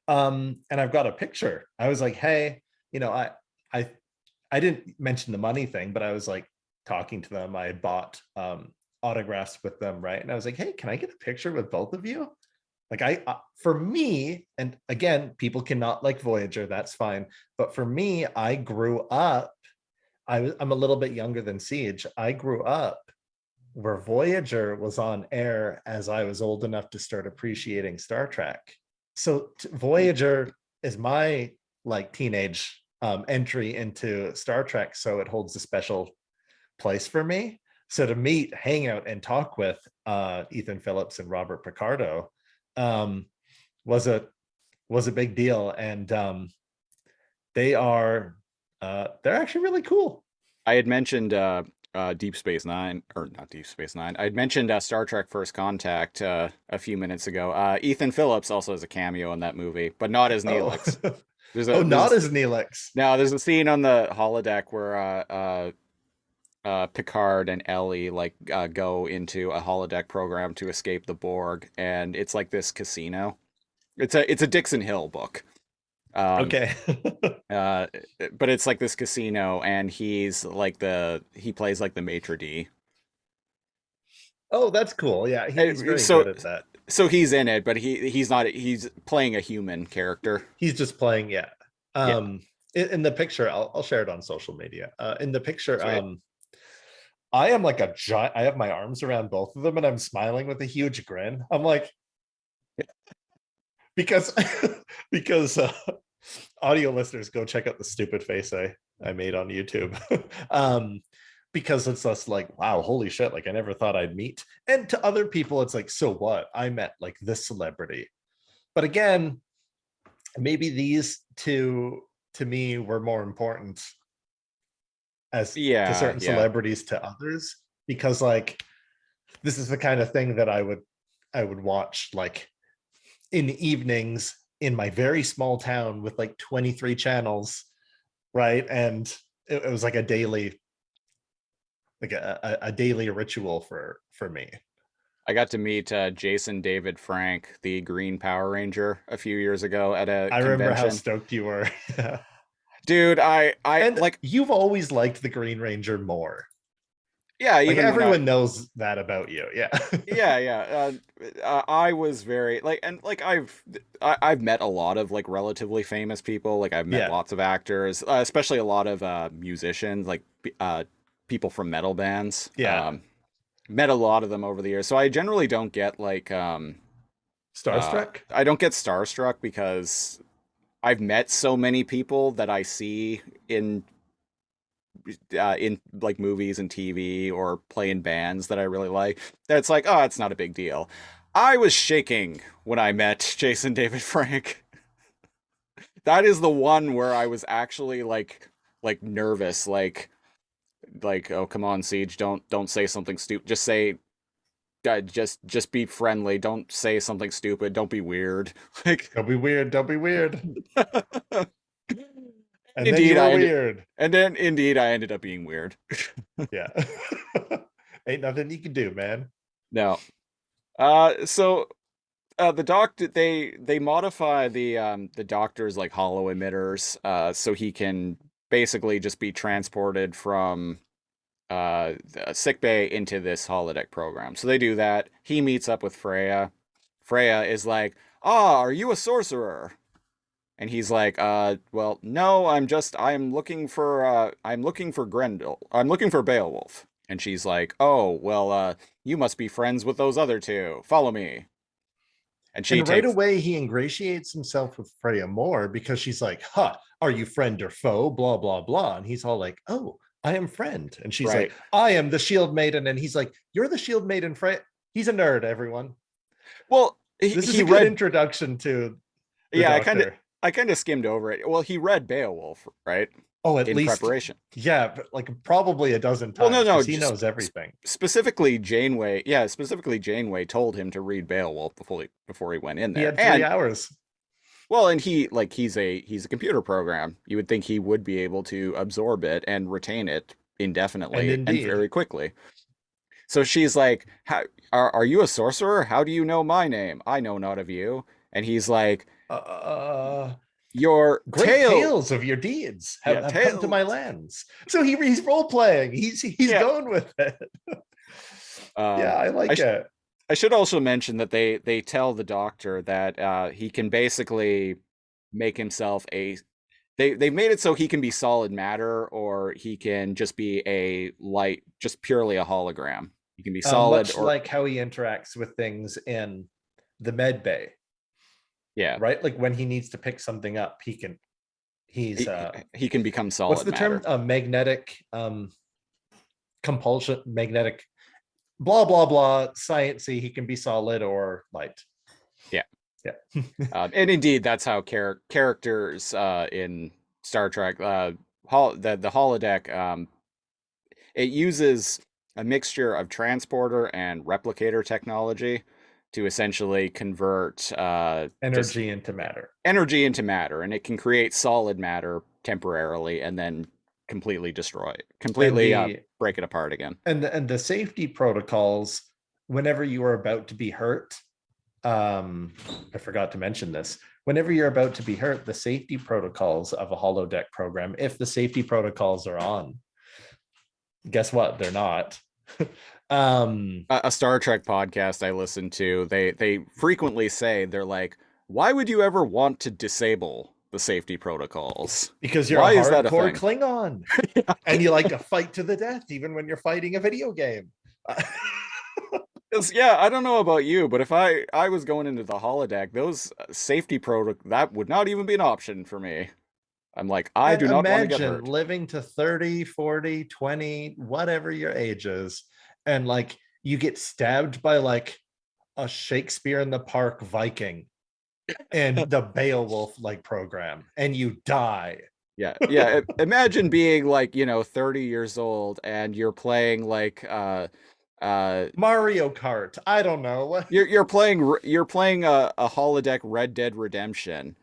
And I've got a picture. I was like, hey, I I didn't mention the money thing, but I was like talking to them. I had bought autographs with them, right? And I was like, hey, can I get a picture with both of you? Like for me, and again, people cannot like Voyager, that's fine. But for me, I grew up, I'm a little bit younger than Siege. I grew up where Voyager was on air as I was old enough to start appreciating Star Trek. So Voyager is my like teenage entry into Star Trek, so it holds a special place for me. So to meet, hang out, and talk with Ethan Phillips and Robert Picardo um, was a big deal, and they are they're actually really cool. I had mentioned Deep Space Nine, or not Deep Space Nine. I'd mentioned Star Trek First Contact a few minutes ago. Ethan Phillips also has a cameo in that movie, but not as Oh, Neelix. oh, not There's as Neelix. now there's a scene on the holodeck where Picard and Ellie go into a holodeck program to escape the Borg, and it's like this casino. It's a Dixon Hill book. Um, Okay. uh, but it's like this casino, and he plays like the maitre d'. Oh, that's cool. Yeah, he's very So good at that. so he's in it, but he's not. He's playing a human character. He's just playing, yeah. Yeah, In the picture, I'll share it on social media. In the picture, sweet. I am like a giant. I have my arms around both of them, and I'm smiling with a huge grin. I'm like, because because audio listeners, go check out the stupid face I made on YouTube. Because it's just like, wow, holy shit, like I never thought I'd meet. And to other people, it's like, so what? I met like this celebrity. But again, maybe these two to me were more important as to Yeah, certain yeah. celebrities to others, because like this is the kind of thing that I would watch like in evenings in my very small town with like 23 channels, right? And it was like a daily, like a daily ritual for me. I got to meet Jason David Frank, the Green Power Ranger, a few years ago at a I remember how convention. stoked you were. Dude, I And like, you've always liked the Green Ranger more. yeah, Like even when I, everyone knows that about you. Yeah. yeah, yeah. I was very like, and like I've met a lot of like relatively famous people. Like I've met Yeah. lots of actors, especially a lot of musicians, like people from metal bands. Yeah. Met a lot of them over the years. So I generally don't get like Starstruck? I don't get starstruck because I've met so many people that I see in like movies and TV or play in bands that I really like. That's like, oh, it's not a big deal. I was shaking when I met Jason David Frank. That is the one where I was actually like nervous, like oh come on Siege, don't say something stupid. Just say just be friendly. Don't say something stupid. Don't be weird. Like Don't be weird. Don't be weird. And then you indeed were I ended weird. and then indeed I ended up being weird. Yeah. Ain't nothing you can do, man. No. So the doctor they modify the doctor's like hollow emitters so he can basically just be transported from the sick bay into this holodeck program. So they do that. He meets up with Freya. Freya is like, "Ah, are you a sorcerer?" And he's like, well, no, I'm looking for Grendel. I'm looking for Beowulf." And she's like, "Oh, well, you must be friends with those other two. Follow me." And she And right takes, away, he ingratiates himself with Freya more because she's like, huh, are you friend or foe? Blah, blah, blah. And he's all like, oh, I am friend. And she's like, right. I am the shield maiden. And he's like, you're the shield maiden, Freya. He's a nerd, everyone. Well, This is he a good read, introduction to the yeah, doctor. I kind of skimmed over it. Well, he read Beowulf, right? Oh, at In least, preparation. yeah, but like probably a dozen Well, no, times no, because he just knows everything. specifically Janeway. Yeah, specifically Janeway told him to read Beowulf before he went in He there. had three And hours. well, and he's a computer program. You would think he would be able to absorb it and retain it And indefinitely and indeed, very quickly. So she's like, "How are you a sorcerer? How do you know my name? I know not of you." And he's like, uh, "Your great tail, tales of your deeds yeah, have come to my tail, lands. So he's role playing. He's yeah." going with it. Yeah, Um, I I like sh it. I should also mention that they tell the doctor that he can basically make himself a they've made it so he can be solid matter or he can just be a light, just purely a hologram. He can be solid Much or like how he interacts with things in the med bay, yeah, right? Like when he needs to pick something up, he's he, he can become what's solid the term? matter. Magnetic compulsion, magnetic blah blah blah sciencey. He can be solid or light. Yeah. Yeah. And indeed, that's how characters in Star Trek, the holodeck, it uses a mixture of transporter and replicator technology to essentially convert just Energy into matter. energy into matter, and it can create solid matter temporarily and then completely destroy it, And completely the break it apart again. and the safety protocols, whenever you are about to be hurt, I forgot to mention this. Whenever you're about to be hurt, the safety protocols of a holodeck program, if the safety protocols are on, guess what? They're not. A Star Trek podcast I listen to, they frequently say, they're like, why would you ever want to disable the safety protocols? Because you're a Why is that a hardcore thing? Klingon and you like to fight to the death, even when you're fighting a video game. Yeah, I don't know about you, but if I was going into the holodeck, those safety that would not even be an option for me. I'm like, I And do not want to get imagine hurt. living to 30, 40, 20, whatever your age is, and like you get stabbed by like a Shakespeare in the Park Viking and the Beowulf like program, and you die. Yeah, yeah. Imagine being like, 30 years old and you're playing like uh Mario Kart. I don't know. you're playing a holodeck Red Dead Redemption,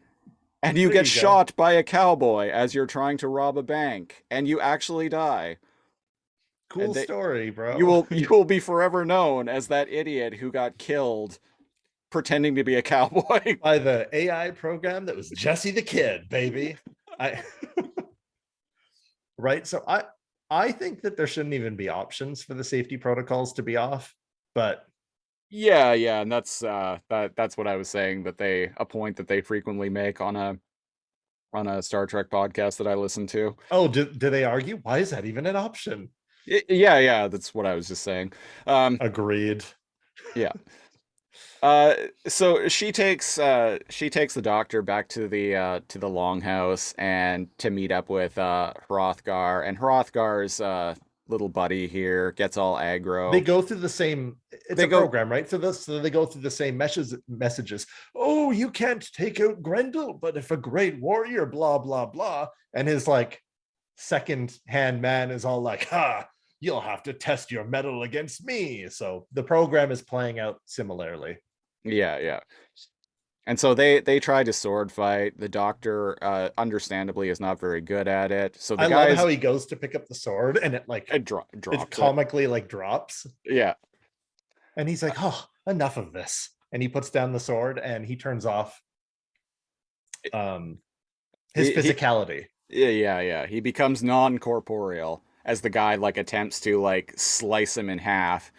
and you There get you go. shot by a cowboy as you're trying to rob a bank, and you actually die. Cool And story, you bro. will you will be forever known as that idiot who got killed pretending to be a cowboy. By the AI program that was Jesse the Kid, baby. I right. So I think that there shouldn't even be options for the safety protocols to be off, but Yeah, yeah, and that's what I was saying, that a point that they frequently make on a Star Trek podcast that I listen to. oh, do they argue? Why is that even an option? Yeah, yeah, that's what I was just saying. Agreed. Yeah. Uh, so she takes the doctor back to the longhouse and to meet up with Hrothgar, and Hrothgar's little buddy here gets all They aggro. go through the same, it's They a go, program, right? So they go through the same messages. Oh, you can't take out Grendel, but if a great warrior, blah, blah, blah. And his like second hand man is all like, ha, you'll have to test your mettle against me. So the program is playing out similarly. yeah, yeah. And so they try to sword fight. The doctor, understandably, is not very good at it. So the I love guys how he goes to pick up the sword and it like it drops it. comically like drops. Yeah, And he's like, oh, enough of this. And he puts down the sword and he turns off um his he physicality. yeah, yeah, yeah. He becomes non-corporeal as the guy like attempts to like slice him in half.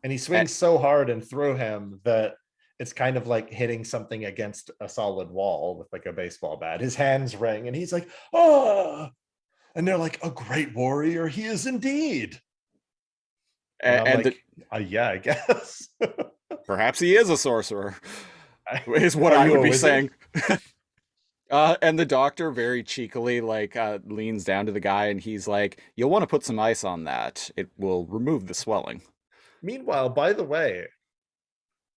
And he And, swings so hard and through him that it's kind of like hitting something against a solid wall with like a baseball bat. His hands ring and he's like, oh, and they're like, a great warrior he is indeed. And I'm and like, yeah, I guess. perhaps he is a sorcerer, is what Are I you would a be wizard? saying. And the doctor very cheekily like leans down to the guy and he's like, "You'll want to put some ice on that. It will remove the swelling." Meanwhile, by the way,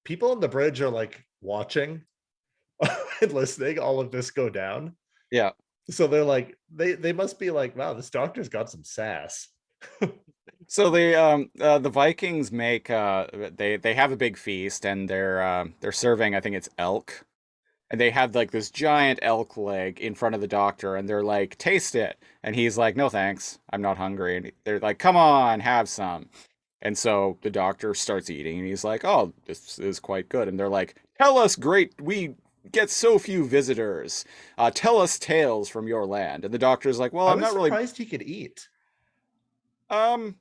people on the bridge are like watching and listening all of this go down. Yeah. So they're like, they must be like, wow, this doctor's got some sass. So the Vikings make they have a big feast, and they're serving, I think it's elk, and they have like this giant elk leg in front of the doctor, and they're like, taste it, and he's like, no thanks, I'm not hungry, and they're like, come on, have some. And so the doctor starts eating, and he's like, oh, this is quite good, and they're like, tell us, great, we get so few visitors, tell us tales from your land. And the doctor's like, well, I I'm was not really surprised he could eat, um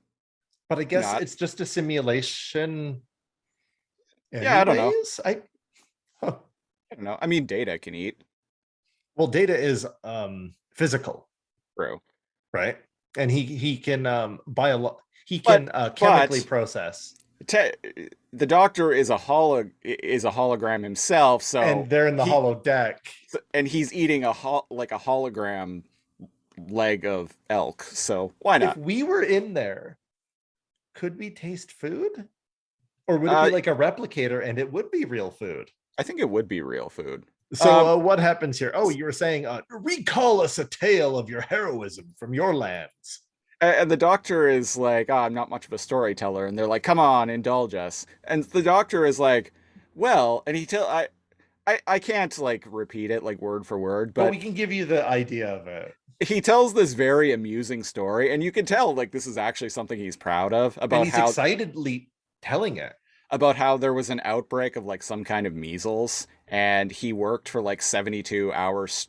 but I maybe guess not. it's just a simulation Yeah, I don't know. anyways. Huh. I don't know. I mean, Data can eat. Well, Data is physical, True. right? And he can he But can chemically but process. te the Doctor is a hologram himself, And so they're in the hollow deck. he's eating like a hologram leg of elk. So why If not? we were in there, could we taste food? Or would it be Uh, like a replicator and it would be real food? I think it would be real food. So what happens here? Oh, you were saying, recall us a tale of your heroism from your lands. And the doctor is like, oh, I'm not much of a storyteller. And they're like, come on, indulge us. And the doctor is like, well, and I can't like repeat it like word for word, But but we can give you the idea of it. he tells this very amusing story, and you can tell like this is actually something he's proud of And he's excitedly telling it. about how there was an outbreak of like some kind of measles and he worked for like 72 hours.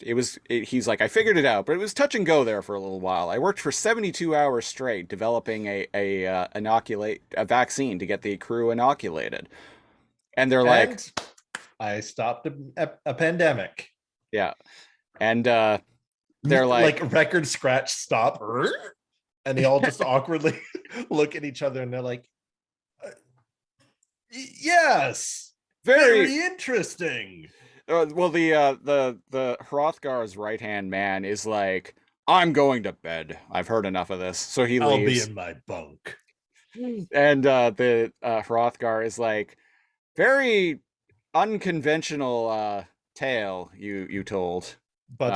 He's like, I figured it out, but it was touch and go there for a little while. I worked for 72 hours straight developing a vaccine to get the crew inoculated. And they're like, And I stopped a pandemic. yeah. And they're like record scratch stop. And they all just awkwardly look at each other and they're like, yes, very interesting. Well, the Hrothgar's right hand man is like, I'm going to bed. I've heard enough of this, so he I'll be leaves. in my bunk. And the Hrothgar is like, very unconventional tale you told. But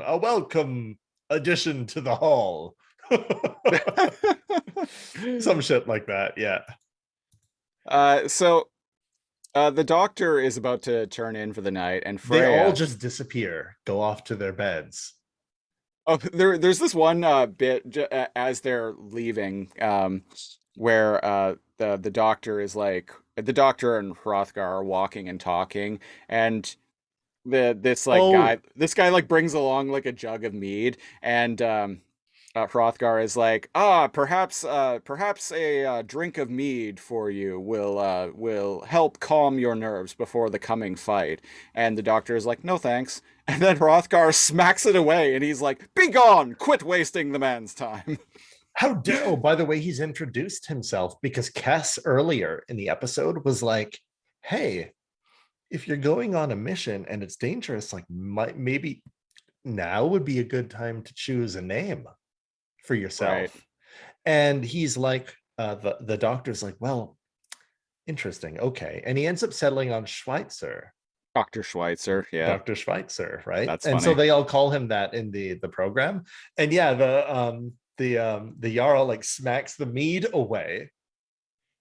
a welcome addition to the hall. Some shit like that, yeah. So the doctor is about to turn in for the night, and They all Freya. just disappear, go off to their beds. Oh, there's this one bit as they're leaving, where the doctor is like, the doctor and Hrothgar are walking and talking, and Oh, this guy like brings along like a jug of mead, and Hrothgar is like, perhaps a drink of mead for you will help calm your nerves before the coming fight. And the doctor is like, no thanks. And then Hrothgar smacks it away, and he's like, be gone! Quit wasting the man's time. how dare, oh, by the way, he's introduced himself because Cass earlier in the episode was like, hey, if you're going on a mission and it's dangerous, like maybe now would be a good time to choose a name for Right. yourself. And he's like, the doctor's like, well, interesting, okay. And he ends up settling on Schweitzer, Dr. Schweitzer, yeah, Dr. Schweitzer, right? that's And so funny. they all call him that in the program. And yeah, the Jarl like smacks the mead away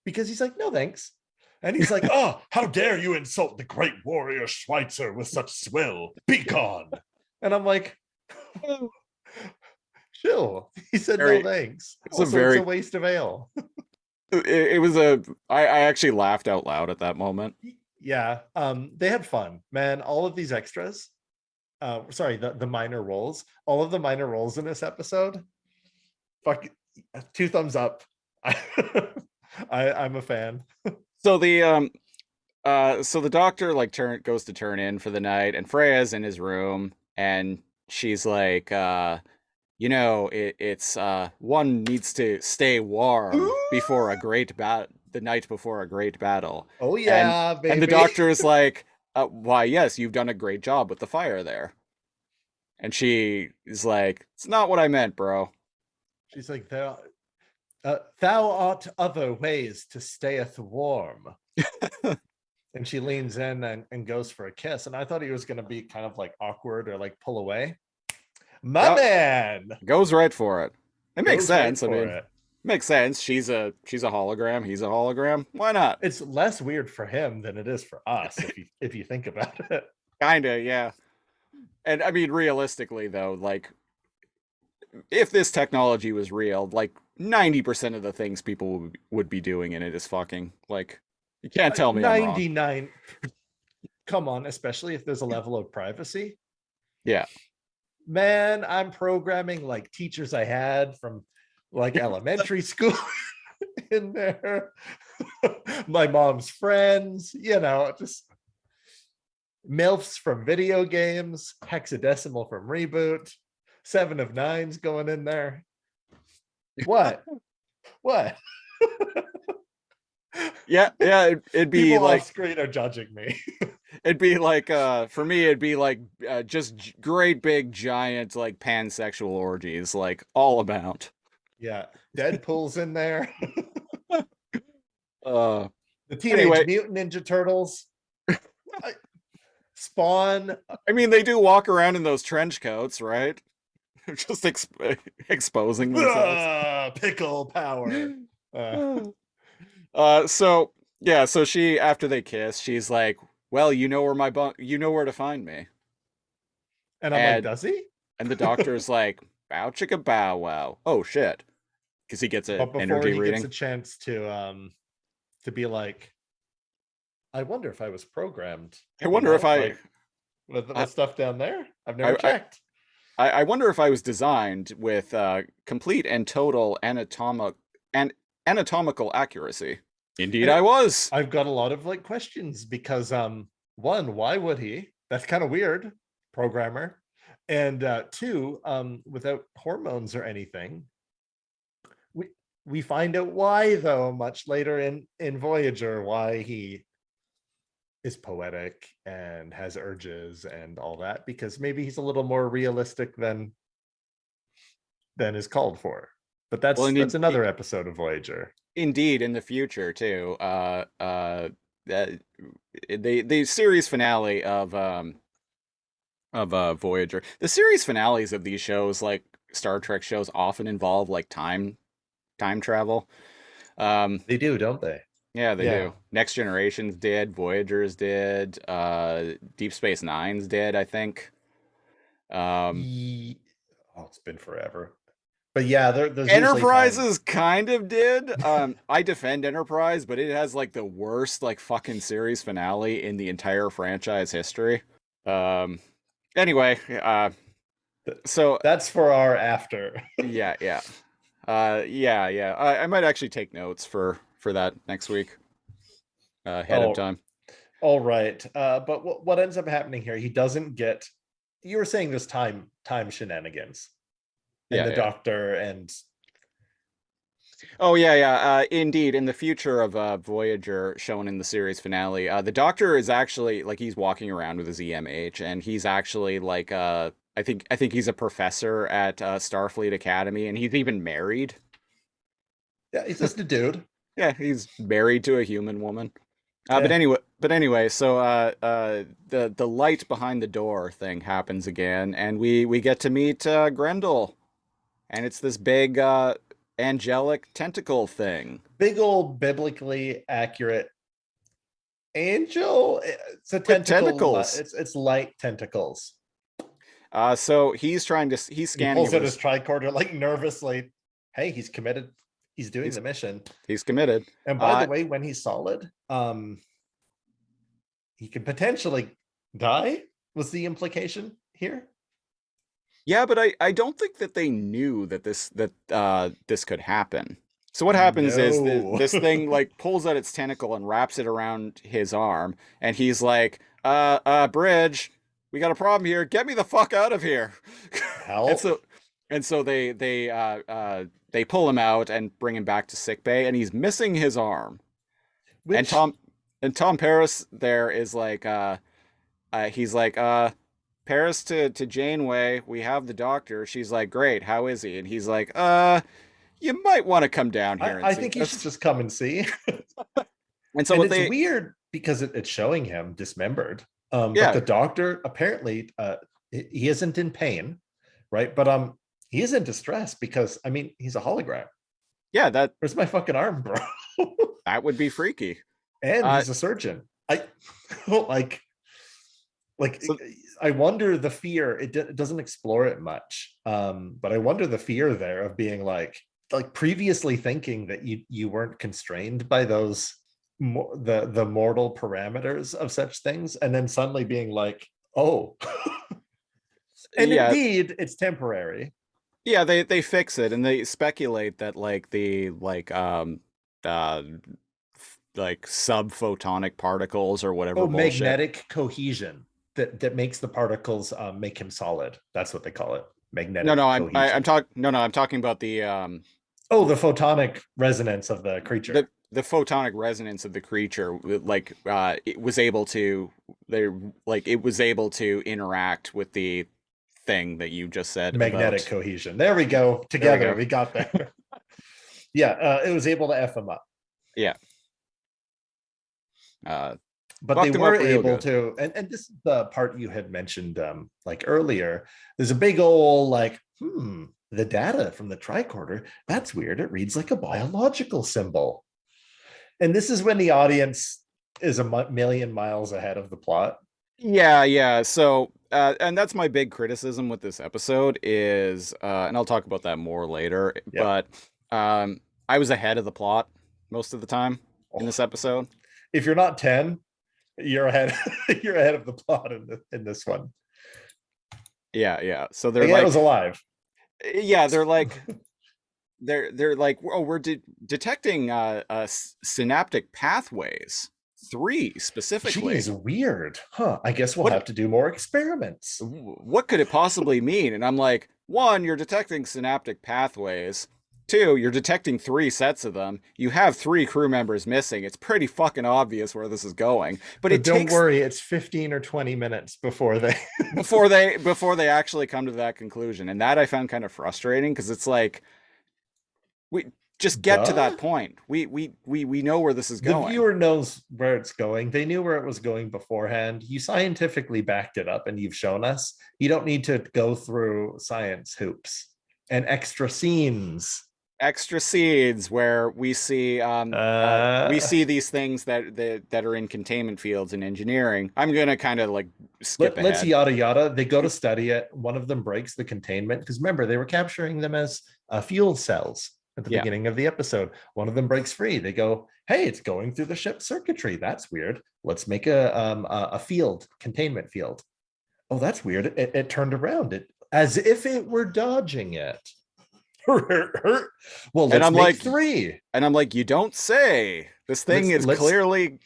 because he's like, no thanks. And he's like, oh, how dare you insult the great warrior Schweitzer with such swill? Be gone. And I'm like, chill. He said no Very, thanks. it's a Also, it's a very, waste of ale. it was a, I actually laughed out loud at that moment. Yeah, they had fun, man. All of these extras, sorry, the minor roles, all of the minor roles in this episode, fuck, two thumbs up. I'm a fan. So so the doctor like goes to turn in for the night, and Freya's in his room, and she's like, it's one needs to stay warm before a great the night before a great battle. Oh And yeah, the baby. doctor is like, why yes, you've done a great job with the fire there. And she is like, it's not what I meant, bro. She's like, thou art other ways to stayeth warm. And she leans in and goes for a kiss. And I thought he was going to be kind of like awkward or like pull away. My Yep, man goes right for it. It makes goes right sense. I for mean, it. makes sense. She's a hologram. He's a hologram. Why not? It's less weird for him than it is for us if you think about it. Kinda, yeah. And I mean, realistically, though, like, if this technology was real, like 90% of the things people would be doing in it is fucking. Like, you can't tell me I'm wrong. 99. Come on, especially if there's a level of privacy. Yeah. Man, I'm programming like teachers I had from like elementary school in there. My mom's friends, just MILFs from video games, hexadecimal from Reboot, 7 of 9s going in there. What? What? Yeah, it'd be People like off screen are judging me. for me it'd be like great big giant like pansexual orgies like all about. Yeah. Deadpool's in there. Uh The Teenage anyway, Mutant Ninja Turtles. Spawn. I mean they do walk around in those trench coats, right? just exposing themselves. Pickle power. So yeah, so she after they kiss, she's like, "Well, you know where my bunk, you know where to find me." And I'm like, And does he? the doctor's like, "Bow chicka bow wow." Oh shit, because he gets an But before energy he gets a reading. chance to be like, I wonder if I was programmed, I wonder if like I, with stuff down there. I've never I, checked. I wonder if I was designed with complete and total anatomical accuracy. Indeed, And I was. I've got a lot of like questions because one, why would he? That's kind of weird, programmer. And two, without hormones or anything, we we find out why though much later in Voyager why he is poetic and has urges and all that, because maybe he's a little more realistic than is called for. But Well, that's another episode of Voyager. indeed, in the future too. The the series finale of Voyager. The series finales of these shows, like Star Trek shows, often involve like time travel. Um, They do, don't they? yeah, they Yeah. do. Next Generations did, Voyagers did, Deep Space Nines did, I think. Um, Oh, it's been forever. But yeah, there's usually time. Enterprises kind of did. I defend Enterprise, but it has like the worst like fucking series finale in the entire franchise history. Um, anyway, so That's for our after. yeah, yeah. Yeah. I might actually take notes for that next week ahead of Oh, time. all right. But what ends up happening here? He doesn't get. You were saying this time shenanigans, and Yeah, the yeah. doctor and Oh yeah. Indeed, in the future of Voyager, shown in the series finale, the Doctor is actually like he's walking around with his EMH, and he's actually like I think he's a professor at Starfleet Academy, and he's even married. yeah, he's just a dude. Yeah, he's married to a human woman. Yeah. But anyway, so the light behind the door thing happens again, and we get to meet Grendel, and it's this big angelic tentacle thing. Big old biblically accurate angel. It's a With tentacle. tentacles. It's light tentacles. So he's He scanning it pulls with out his his, tricorder like nervously. Hey, he's committed. He's doing he's the mission. he's committed. And by the Uh, way, when he's solid, he could potentially die. Was the implication here? yeah, but I don't think that they knew that this could happen. So what happens is No. this thing like pulls out its tentacle and wraps it around his arm, and he's like, Bridge, we got a problem here. Get me the fuck out of here." and Help. so and so they pull him out and bring him back to sick bay, and he's missing his arm. And Which Tom Paris there is like he's like Paris to Janeway, we have the doctor. She's like, "Great, how is he?" And he's like, you might want to come down here and I see think you should us." just come and see. And so And what it's they weird because it's showing him dismembered. But yeah, the doctor apparently he isn't in pain, right? But he is in distress because I mean he's a hologram. yeah, Where's my fucking arm, bro? that would be freaky. And Uh he's a surgeon. I like like so I wonder the fear. It doesn't explore it much, but I wonder the fear there of being like previously thinking that you weren't constrained by those the mortal parameters of such things, and then suddenly being like, oh. And yeah, indeed it's temporary. yeah, they fix it and they speculate that like the uh like subphotonic particles or whatever Oh, bullshit. magnetic cohesion that makes the particles make him solid. That's what they call it, No, magnetic no, I'm cohesion. talking no, no, I'm talking about Oh, the photonic resonance of the the creature. the photonic resonance of the creature, like it was able to they like it was able to interact with the thing that you just said Magnetic about. cohesion. There we go. There we Together go. we got there. Yeah, it was able to f him up. Yeah. uh but they Fucked him were up real able good. to, and this is the part you had mentioned like earlier. There's a big old like, the data from the tricorder, that's weird. It reads like a biological symbol. And this is when the audience is a million miles ahead of the plot. Yeah, yeah. So, and that's my big criticism with this episode is, and I'll talk about that more later, Yeah. but I was ahead of the plot most of the time in Oh, this episode. if you're not 10, you're ahead. You're ahead of the plot in this one. Yeah, yeah. So they're Again, it was like, alive. yeah, they're like, oh, we're detecting synaptic pathways, three specifically. Geez, weird. Huh. I guess we'll What have to do more experiments. what could it possibly mean? And I'm like, one, you're detecting synaptic pathways. Two, you're detecting three sets of them. You have three crew members missing. It's pretty fucking obvious where this is going. But But it don't takes worry, it's 15 or 20 minutes before they before they actually come to that conclusion. And that I found kind of frustrating because it's like we just get to duh. that point. We know where this is The going. viewer knows where it's going. They knew where it was going beforehand. You scientifically backed it up and you've shown us. You don't need to go through science hoops and extra scenes. Extra seeds where we Uh, see these things that are in containment fields in engineering. I'm gonna kind of like skip let's ahead. yada yada. They go to study it. One of them breaks the containment because remember, they were capturing them as fuel cells at the Yeah, beginning of the episode. One of them breaks free. They go, hey, it's going through the ship's circuitry. That's weird. Let's make a field, containment field. Oh, that's weird. It turned around it as if it were dodging it. Well, and let's I'm make like, three. you don't say. This thing is Let's clearly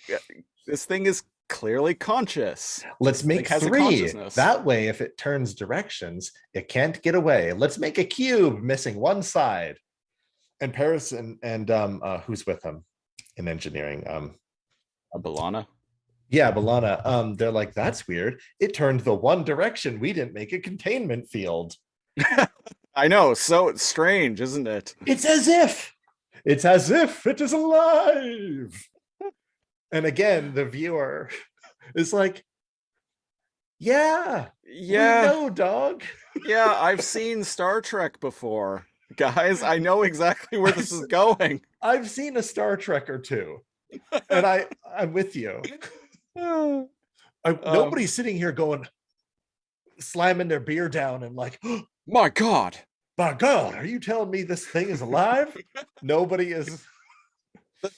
this thing is clearly conscious. let's This thing make has a three. consciousness. That way, if it turns directions, it can't get away. Let's make a cube missing one side. And Paris and who's with him in engineering? A Balana. Yeah, Balana. They're like, that's weird. It turned the one direction. We didn't make a containment field. I know, so strange, isn't it? It's as if it is alive. And again, the viewer is like, yeah, we Yeah, know, dog. yeah, I've seen Star Trek before. Guys, I know exactly where this is going. I've seen a Star Trek or two, and I'm with you. Um, Nobody's sitting here going, slamming their beer down and like, oh, my God. my God, are you telling me this thing is alive? Nobody is. The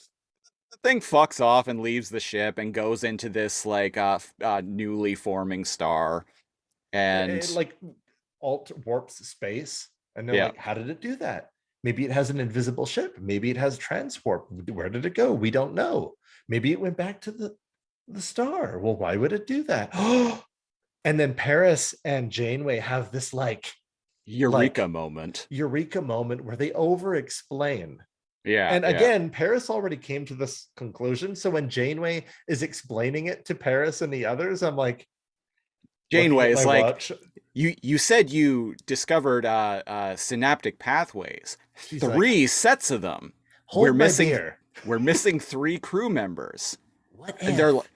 thing fucks off and leaves the ship and goes into this like newly forming star. It, And like alt warps space, and they're yeah, like, how did it do that? Maybe it has an invisible ship. Maybe it has transport. Where did it go? We don't know. Maybe it went back to the star. Well, why would it do that? And then Paris and Janeway have this like eureka moment. eureka moment where they over explain. Yeah, And yeah. again, Paris already came to this conclusion. So when Janeway is explaining it to Paris and the others, I'm like looking Janeway at is my like, watch. you said you discovered synaptic pathways. She's like, Three sets of them. We're hold my missing beer. we're missing three crew members. What And they're if?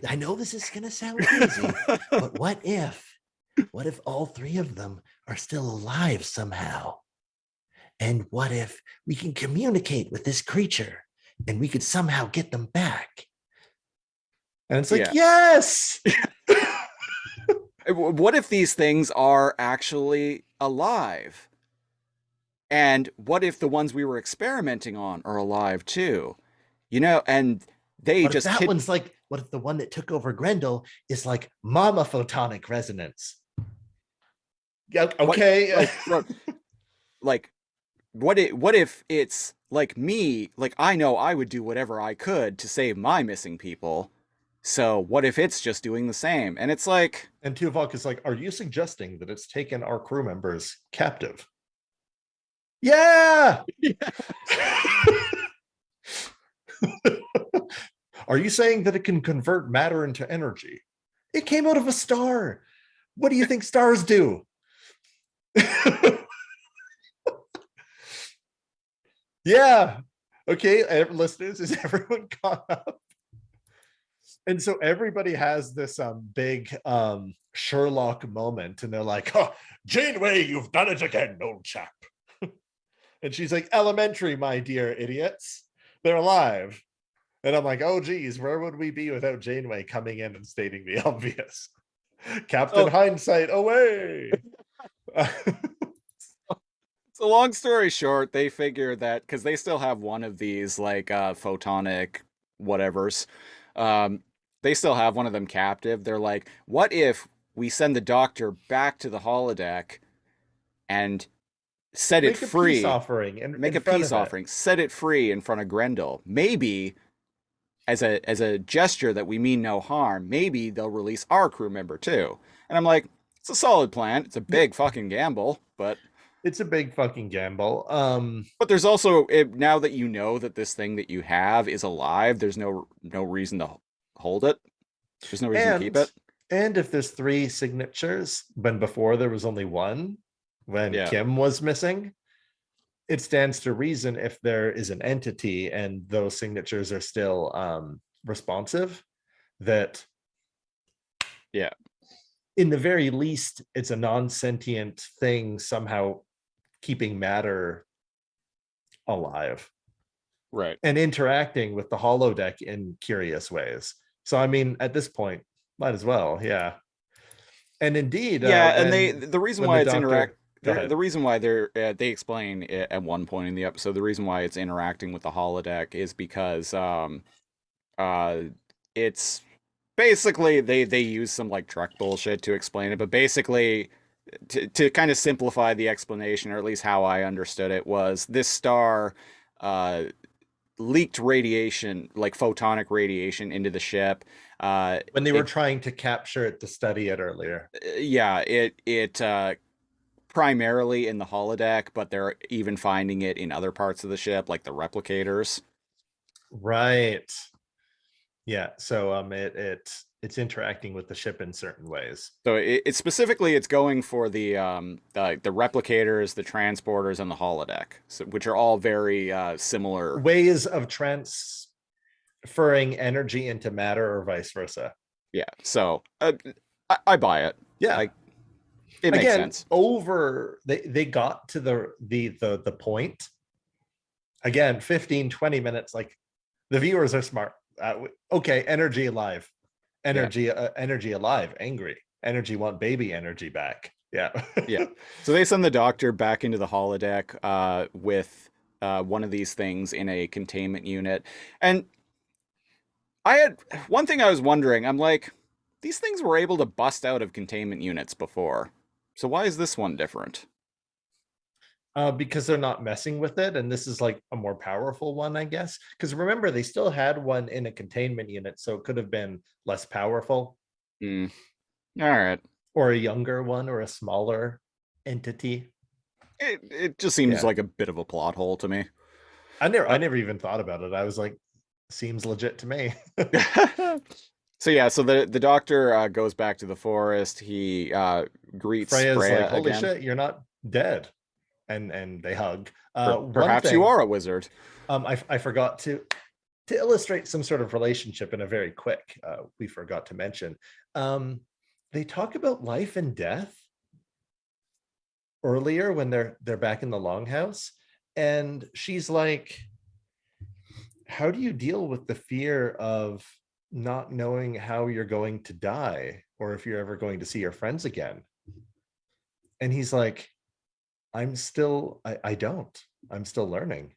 I know this is gonna sound crazy, but what if all three of them are still alive somehow? And what if we can communicate with this creature and we could somehow get them back? And it's like, yeah. yes. What if these things are actually alive? And what if the ones we were experimenting on are alive too? And they What if just that one's like, what if the one that took over Grendel is like mama photonic resonance? Yeah, okay. like what if it's like me, like I know I would do whatever I could to save my missing people. So what if it's just doing the same? And it's like, And Tuvok is like, are you suggesting that it's taken our crew members captive? Yeah. Are you saying that it can convert matter into energy? It came out of a star. What do you think stars do? Yeah. Okay, listeners, is everyone caught up? And so everybody has this big Sherlock moment, and they're like, "Oh, Janeway, you've done it again, old chap." And she's like, "Elementary, my dear idiots. They're alive." And I'm like, "Oh geez, where would we be without Janeway coming in and stating the obvious?" Captain So, Hindsight away. so long story short, they figure that because they still have one of these like photonic whatevers, um, they still have one of them captive. They're like, what if we send the doctor back to the holodeck and set it Make a peace free, offering make in a front peace of it. offering, set it free in front of Grendel. Maybe as a gesture that we mean no harm, maybe they'll release our crew member too. And I'm like, it's a solid plan. It's a big fucking gamble, It's a big fucking gamble. but there's also now that you know that this thing that you have is alive, there's no reason to hold it. There's no reason to keep and it. and if there's three signatures when before there was only one, when Yeah. Kim was missing, it stands to reason if there is an entity and those signatures are still responsive, that Yeah. in the very least it's a non-sentient thing somehow keeping matter alive Right. and interacting with the holodeck in curious ways. So I mean, at this point, might as well, yeah. And indeed, Yeah, and the reason when why the it's doctor, go the ahead. reason why they explain it at one point in the episode, the reason why it's interacting with the holodeck is because uh it's basically they use some like Trek bullshit to explain it, but basically to kind of simplify the explanation, or at least how I understood it, was this star uh leaked radiation, like photonic radiation, into the ship. When they were It trying to capture it to study it earlier. Yeah, it primarily in the holodeck, but they're even finding it in other parts of the ship, like the replicators. Right. Yeah. So it's interacting with the ship in certain ways. So it specifically it's going for the replicators, the transporters, and the holodeck, so, which are all very similar. Ways of transferring energy into matter or vice versa. Yeah, so I buy it. Yeah. Like it makes Again, sense. over they got to the point. Again, 15-20 minutes, like the viewers are smart. Okay, energy alive. Yeah, Energy alive, angry. Energy want baby energy back. Yeah. yeah. So they send the doctor back into the holodeck with one of these things in a containment unit, and I had one thing I was wondering. I'm like, these things were able to bust out of containment units before, so why is this one different? Because they're not messing with it, and this is like a more powerful one, I guess. Because remember, they still had one in a containment unit, so it could have been less powerful, Hmm. All right. or a younger one, or a smaller entity. It just seems Yeah, like a bit of a plot hole to me. I Uh, never even thought about it. I was like, seems legit to me. so yeah, so the doctor goes back to the forest. He greets Freya's like, Freya "Holy again. shit, you're not dead," and they hug. One Perhaps you thing, are a wizard. I forgot to illustrate some sort of relationship in a very quick, we forgot to mention. Um, they talk about life and death earlier when they're back in the longhouse, and she's like, "How do you deal with the fear of not knowing how you're going to die, or if you're ever going to see your friends again?" And he's like, I don't. I'm still learning.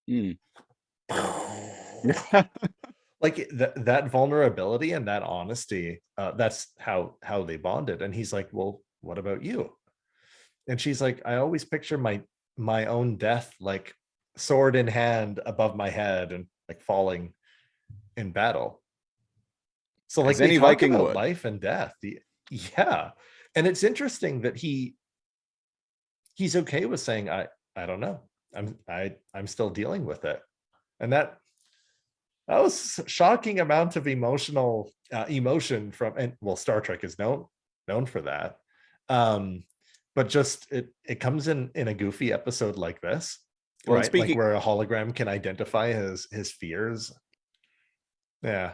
Hmm. Like that vulnerability and that honesty, that's how they bonded. And he's like, "Well, what about you?" And she's like, "I always picture my own death, like sword in hand above my head and like falling in battle." So like As they any talk Viking about would. life and death. Yeah. And it's interesting that he's okay with saying, I don't know. I'm still dealing with it. And that was a shocking amount of emotion from, and well, Star Trek is known for that. Um, but just it comes in a goofy episode like this, Well, and right? Like speaking where a hologram can identify his fears. Yeah.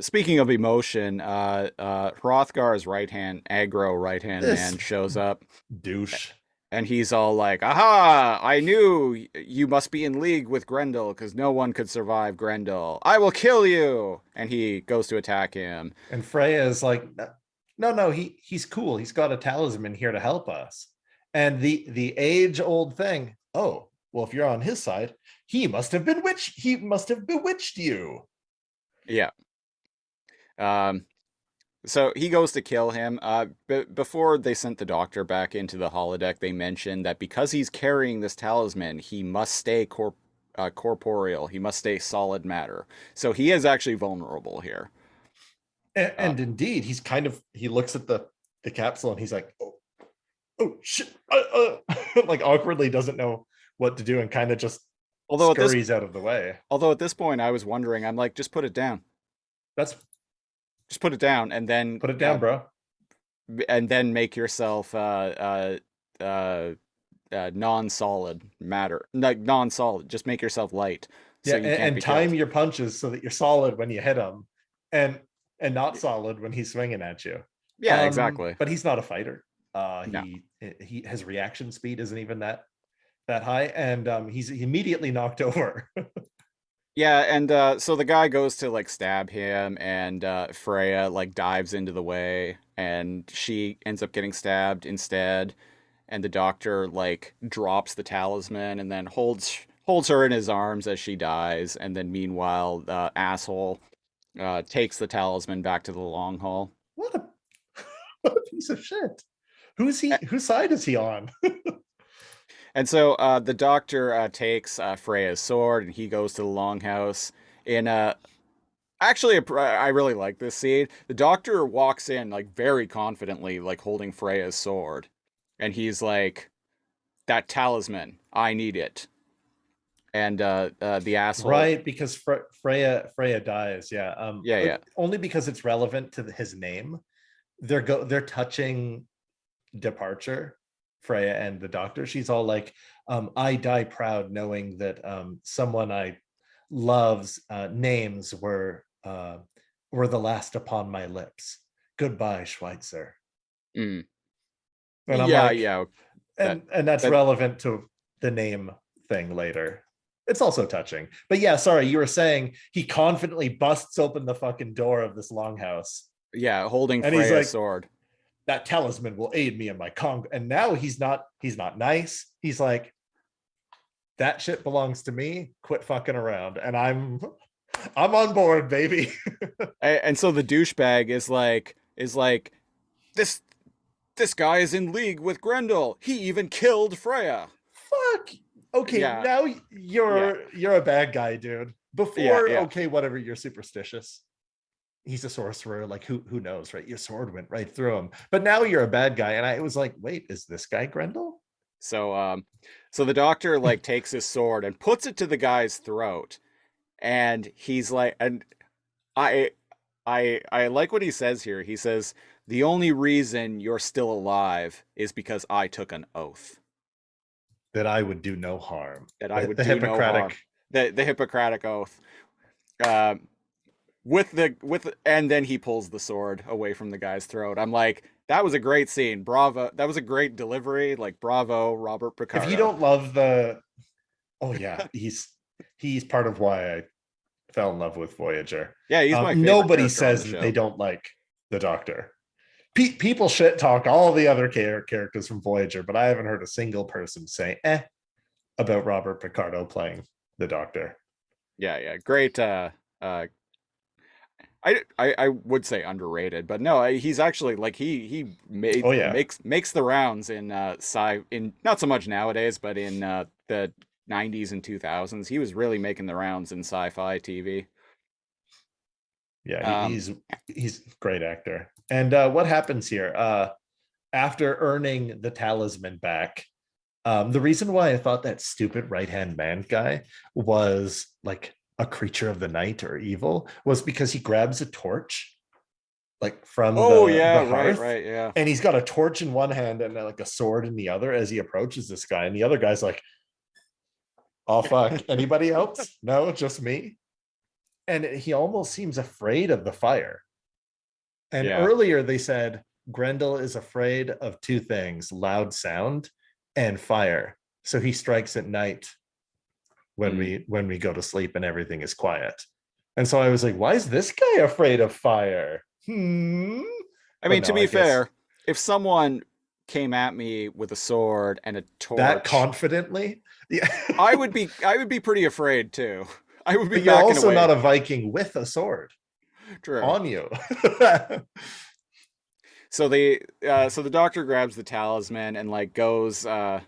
Speaking of emotion, Hrothgar's aggro right hand man This shows up, douche. and he's all like, "Aha! I knew you must be in league with Grendel because no one could survive Grendel. I will kill you!" And he goes to attack him. And Freya is like, no, no, he's cool. He's got a talisman here to help us. And the age old thing. Oh, well, if you're on his side, he must have bewitched you. Yeah. Um, so he goes to kill him. Before they sent the doctor back into the holodeck, they mentioned that because he's carrying this talisman, he must stay corporeal. He must stay solid matter. So he is actually vulnerable here. And indeed, he looks at the capsule and he's like, oh shit, like awkwardly doesn't know what to do and kind of just Although at this scurries out of the way. although at this point I was wondering, I'm like, just put it down. That's Just put it down, Put it down, bro. and then make yourself uh, non-solid matter, like non-solid. Just make yourself light, Yeah, so you can't and be killed. time your punches so that you're solid when you hit him, and not solid when he's swinging at you. Yeah, exactly. But he's not a fighter. No. He his reaction speed isn't even that high, and he's immediately knocked over. Yeah, and so the guy goes to like stab him, and Freya like dives into the way, and she ends up getting stabbed instead. And the doctor like drops the talisman and then holds her in his arms as she dies. And then meanwhile, the asshole takes the talisman back to the long hall. What a what a piece of shit. Who's he? Whose side is he on? And so the doctor takes Freya's sword and he goes to the longhouse. In actually, I really like this scene. The doctor walks in like very confidently, like holding Freya's sword, and he's like, "That talisman, I need it." And the asshole, Right, because Freya dies. Yeah. yeah, Only because it's relevant to his name. They're touching departure, Freya and the doctor. She's all like, I die proud knowing that someone I love's names were the last upon my lips. Goodbye, Schweitzer. mm, And I'm yeah, like, yeah. That and that's that relevant to the name thing later. It's also touching. But yeah, sorry, you were saying he confidently busts open the fucking door of this longhouse. yeah, holding And he's Freya's like, sword. that talisman will aid me in my con. And now he's not nice. He's like, that shit belongs to me. Quit fucking around. And I'm on board, baby. And so the douchebag is like this this guy is in league with Grendel. He even killed Freya. Fuck. Okay, Yeah, now yeah, you're a bad guy, dude. yeah, Before, yeah. okay, whatever, you're superstitious. He's a sorcerer. Like who knows, right? Your sword went right through him. But now you're a bad guy. And I was like, wait, is this guy Grendel? So so the doctor like takes his sword and puts it to the guy's throat, and he's like, and I I like what he says here. He says, "The only reason you're still alive is because I took an oath That I would do no harm. that I The, would the do no harm." Hippocratic. The Hippocratic oath. Um, and then he pulls the sword away from the guy's throat. I'm like, that was a great scene. Bravo. That was a great delivery. Like, bravo, Robert If you Picardo. don't love the, oh yeah, he's part of why I fell in love with Voyager. Yeah, he's my favorite Nobody character on says the that they show. don't like the Doctor. People shit talk all the other characters from Voyager, but I haven't heard a single person say about Robert Picardo playing the Doctor. Yeah, yeah, great. Uh, I would say underrated, but no, he's actually like he Oh made yeah, makes the rounds in sci in not so much nowadays, but in the 90s and 2000s, he was really making the rounds in sci-fi TV. yeah, Um, he's a great actor. And what happens here? After earning the talisman back, the reason why I thought that stupid right hand man guy was like a creature of the night or evil was because he grabs a torch like from oh the yeah, right, hearth, right, yeah. and he's got a torch in one hand and like a sword in the other as he approaches this guy, and the other guy's like, oh fuck, anybody else? No, just me. and he almost seems afraid of the fire. And Yeah. earlier they said Grendel is afraid of two things: loud sound and fire. So he strikes at night when Mm. we go to sleep and everything is quiet. And so I was like, why is this guy afraid of fire? I But mean, to no, I be guess fair, if someone came at me with a sword and a that torch, confidently. Yeah. I would be pretty afraid too. I would be But you're backing also not away. a Viking with a sword True. on you. So the doctor grabs the talisman and like uh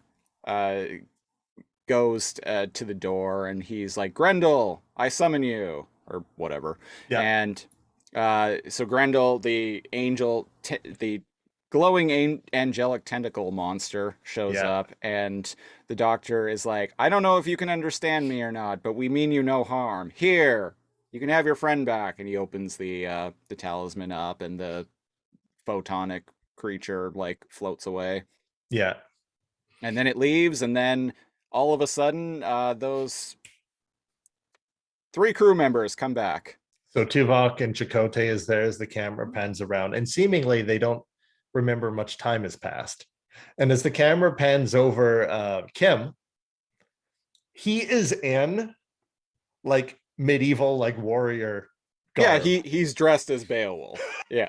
goes to the door, and he's like, Grendel, I summon you, or whatever. Yeah. And so Grendel, the glowing angelic tentacle monster, shows Yeah. up, and the doctor is like, I don't know if you can understand me or not, but we mean you no harm. Here, you can have your friend back. And he opens the talisman up, and the photonic creature like floats away, Yeah. and then it leaves, and then all of a sudden, those three crew members come back. So Tuvok and Chakotay is there as the camera pans around, and seemingly they don't remember much time has passed. And as the camera pans over Kim, he is in like medieval, like warrior Yeah, garb. he's dressed as Beowulf. Yeah.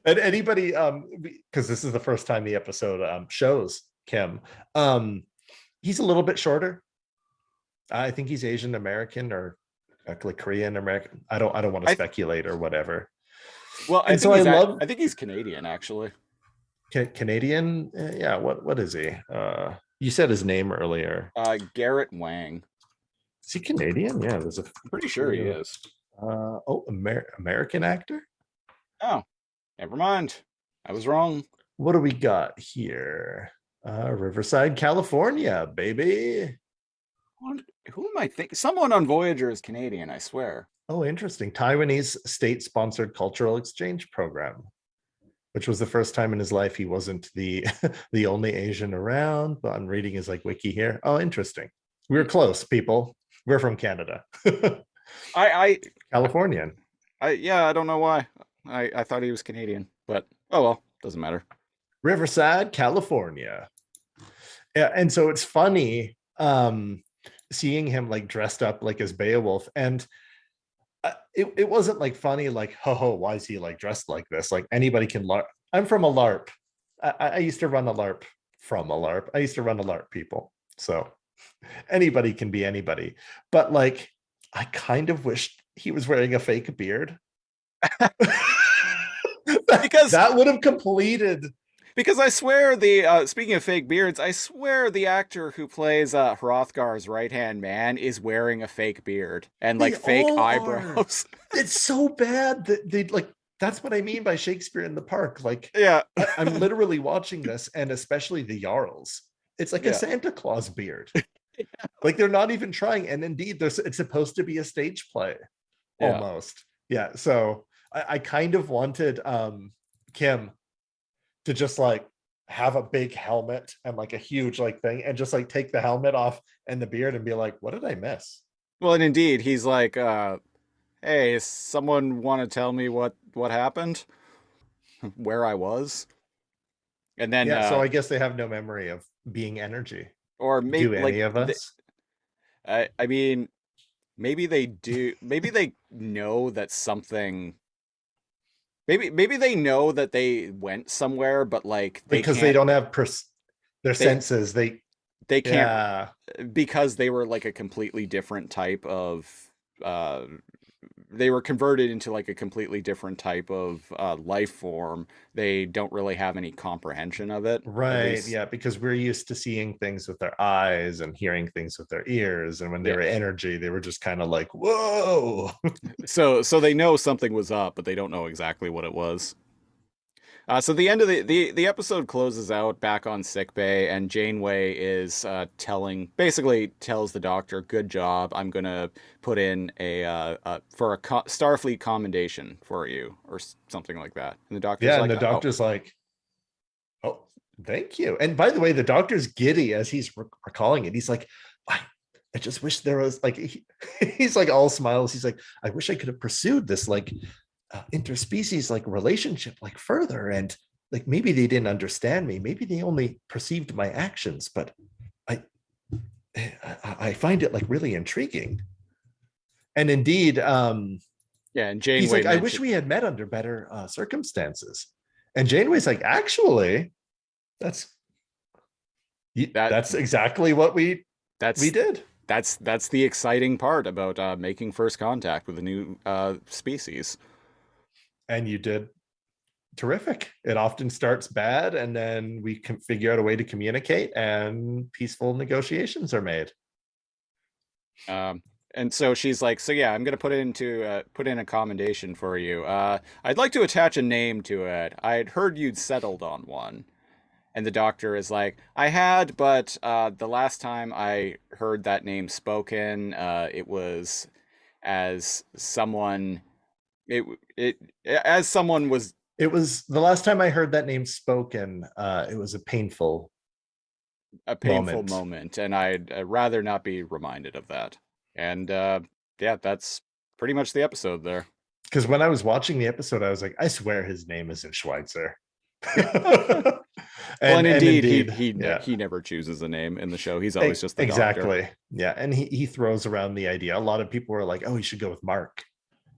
And anybody, because this is the first time the episode shows Kim, he's a little bit shorter. I think he's Asian American or like Korean American. I don't want to I speculate or whatever. well, I And so think I he's love I think he's Canadian actually. Canadian. Yeah, what is he? You said his name earlier. Garrett Wang. Is he Canadian? Yeah, there's a I'm pretty sure he is. American actor. Oh, never mind. I was wrong. What do we got here? Riverside, California, baby. Who am I thinking? Someone on Voyager is Canadian, I swear. Oh, interesting. Taiwanese state-sponsored cultural exchange program, which was the first time in his life he wasn't the the only Asian around. But I'm reading his like wiki here. Oh, interesting. We were close, people. We're from Canada. I Californian. yeah, I don't know why. I thought he was Canadian, but oh well, doesn't matter. Riverside, California. Yeah, and so it's funny seeing him like dressed up like as Beowulf. And it wasn't like funny, like, ho, why is he like dressed like this? Like anybody can LARP. I'm from a LARP. I used to run a LARP from a LARP. I used to run a LARP, people. So anybody can be anybody. But like, I kind of wished he was wearing a fake beard. Because that would have completed. Because I swear speaking of fake beards, I swear the actor who plays Hrothgar's right hand man is wearing a fake beard and They like fake all are. eyebrows. It's so bad that they like. That's what I mean by Shakespeare in the Park. Like, Yeah. I'm literally watching this, and especially the Jarls. It's like a Yeah. Santa Claus beard. Like they're not even trying. And indeed, it's supposed to be a stage play, Yeah. almost. Yeah. So I kind of wanted Kim to just like have a big helmet and like a huge like thing, and just like take the helmet off and the beard and be like, what did I miss? Well, and indeed, he's like, "Hey, someone want to tell me what happened, where I was?" And then, Yeah. So I guess they have no memory of being energy. or Do maybe any like, of us? I mean, maybe they do. Maybe they know that something. Maybe they know that they went somewhere, but like they Because they can't. don't have their They senses. they can't, Yeah. because they were like a completely different type of uh they were converted into like a completely different type of life form. They don't really have any comprehension of it, at Right. least. Yeah. Because we're used to seeing things with their eyes and hearing things with their ears. And when they Yeah. were energy, they were just kind of like, whoa. So they know something was up, but they don't know exactly what it was. So the end of the episode closes out back on sickbay, and Janeway is basically tells the doctor, "Good job. I'm gonna put in for a Starfleet commendation for you," or something like that. And the doctor's Yeah. And like, the "Oh, doctor's like, oh, thank you. And by the way, the doctor's giddy as he's recalling it. He's like, I just wish there was like he's like all smiles. He's like, I wish I could have pursued this like interspecies like relationship like further, and like maybe they didn't understand me. Maybe they only perceived my actions, but I I find it like really intriguing. And indeed, Yeah, and he's Janeway like, I wish mentioned we had met under better circumstances. And Janeway's like, actually, that's that that's exactly what we that's did. that's the exciting part about making first contact with a new species. And you did terrific. It often starts bad, and then we can figure out a way to communicate, and peaceful negotiations are made. Um, and so she's like, so yeah, I'm gonna put in a commendation for you. I'd like to attach a name to it. I'd heard you'd settled on one. And the doctor is like, I had, but the last time I heard that name spoken, it was as someone it it as someone was It was the last time I heard that name spoken. It was a painful a painful moment. moment, and I'd rather not be reminded of that. And yeah, that's pretty much the episode there. Because when I was watching the episode, I was like, I swear his name isn't Schweitzer. Yeah. Well, and And indeed, indeed, yeah, he never chooses a name in the show. He's always just the doctor. exactly. Yeah. And he throws around the idea. A lot of people were like, oh, he should go with Mark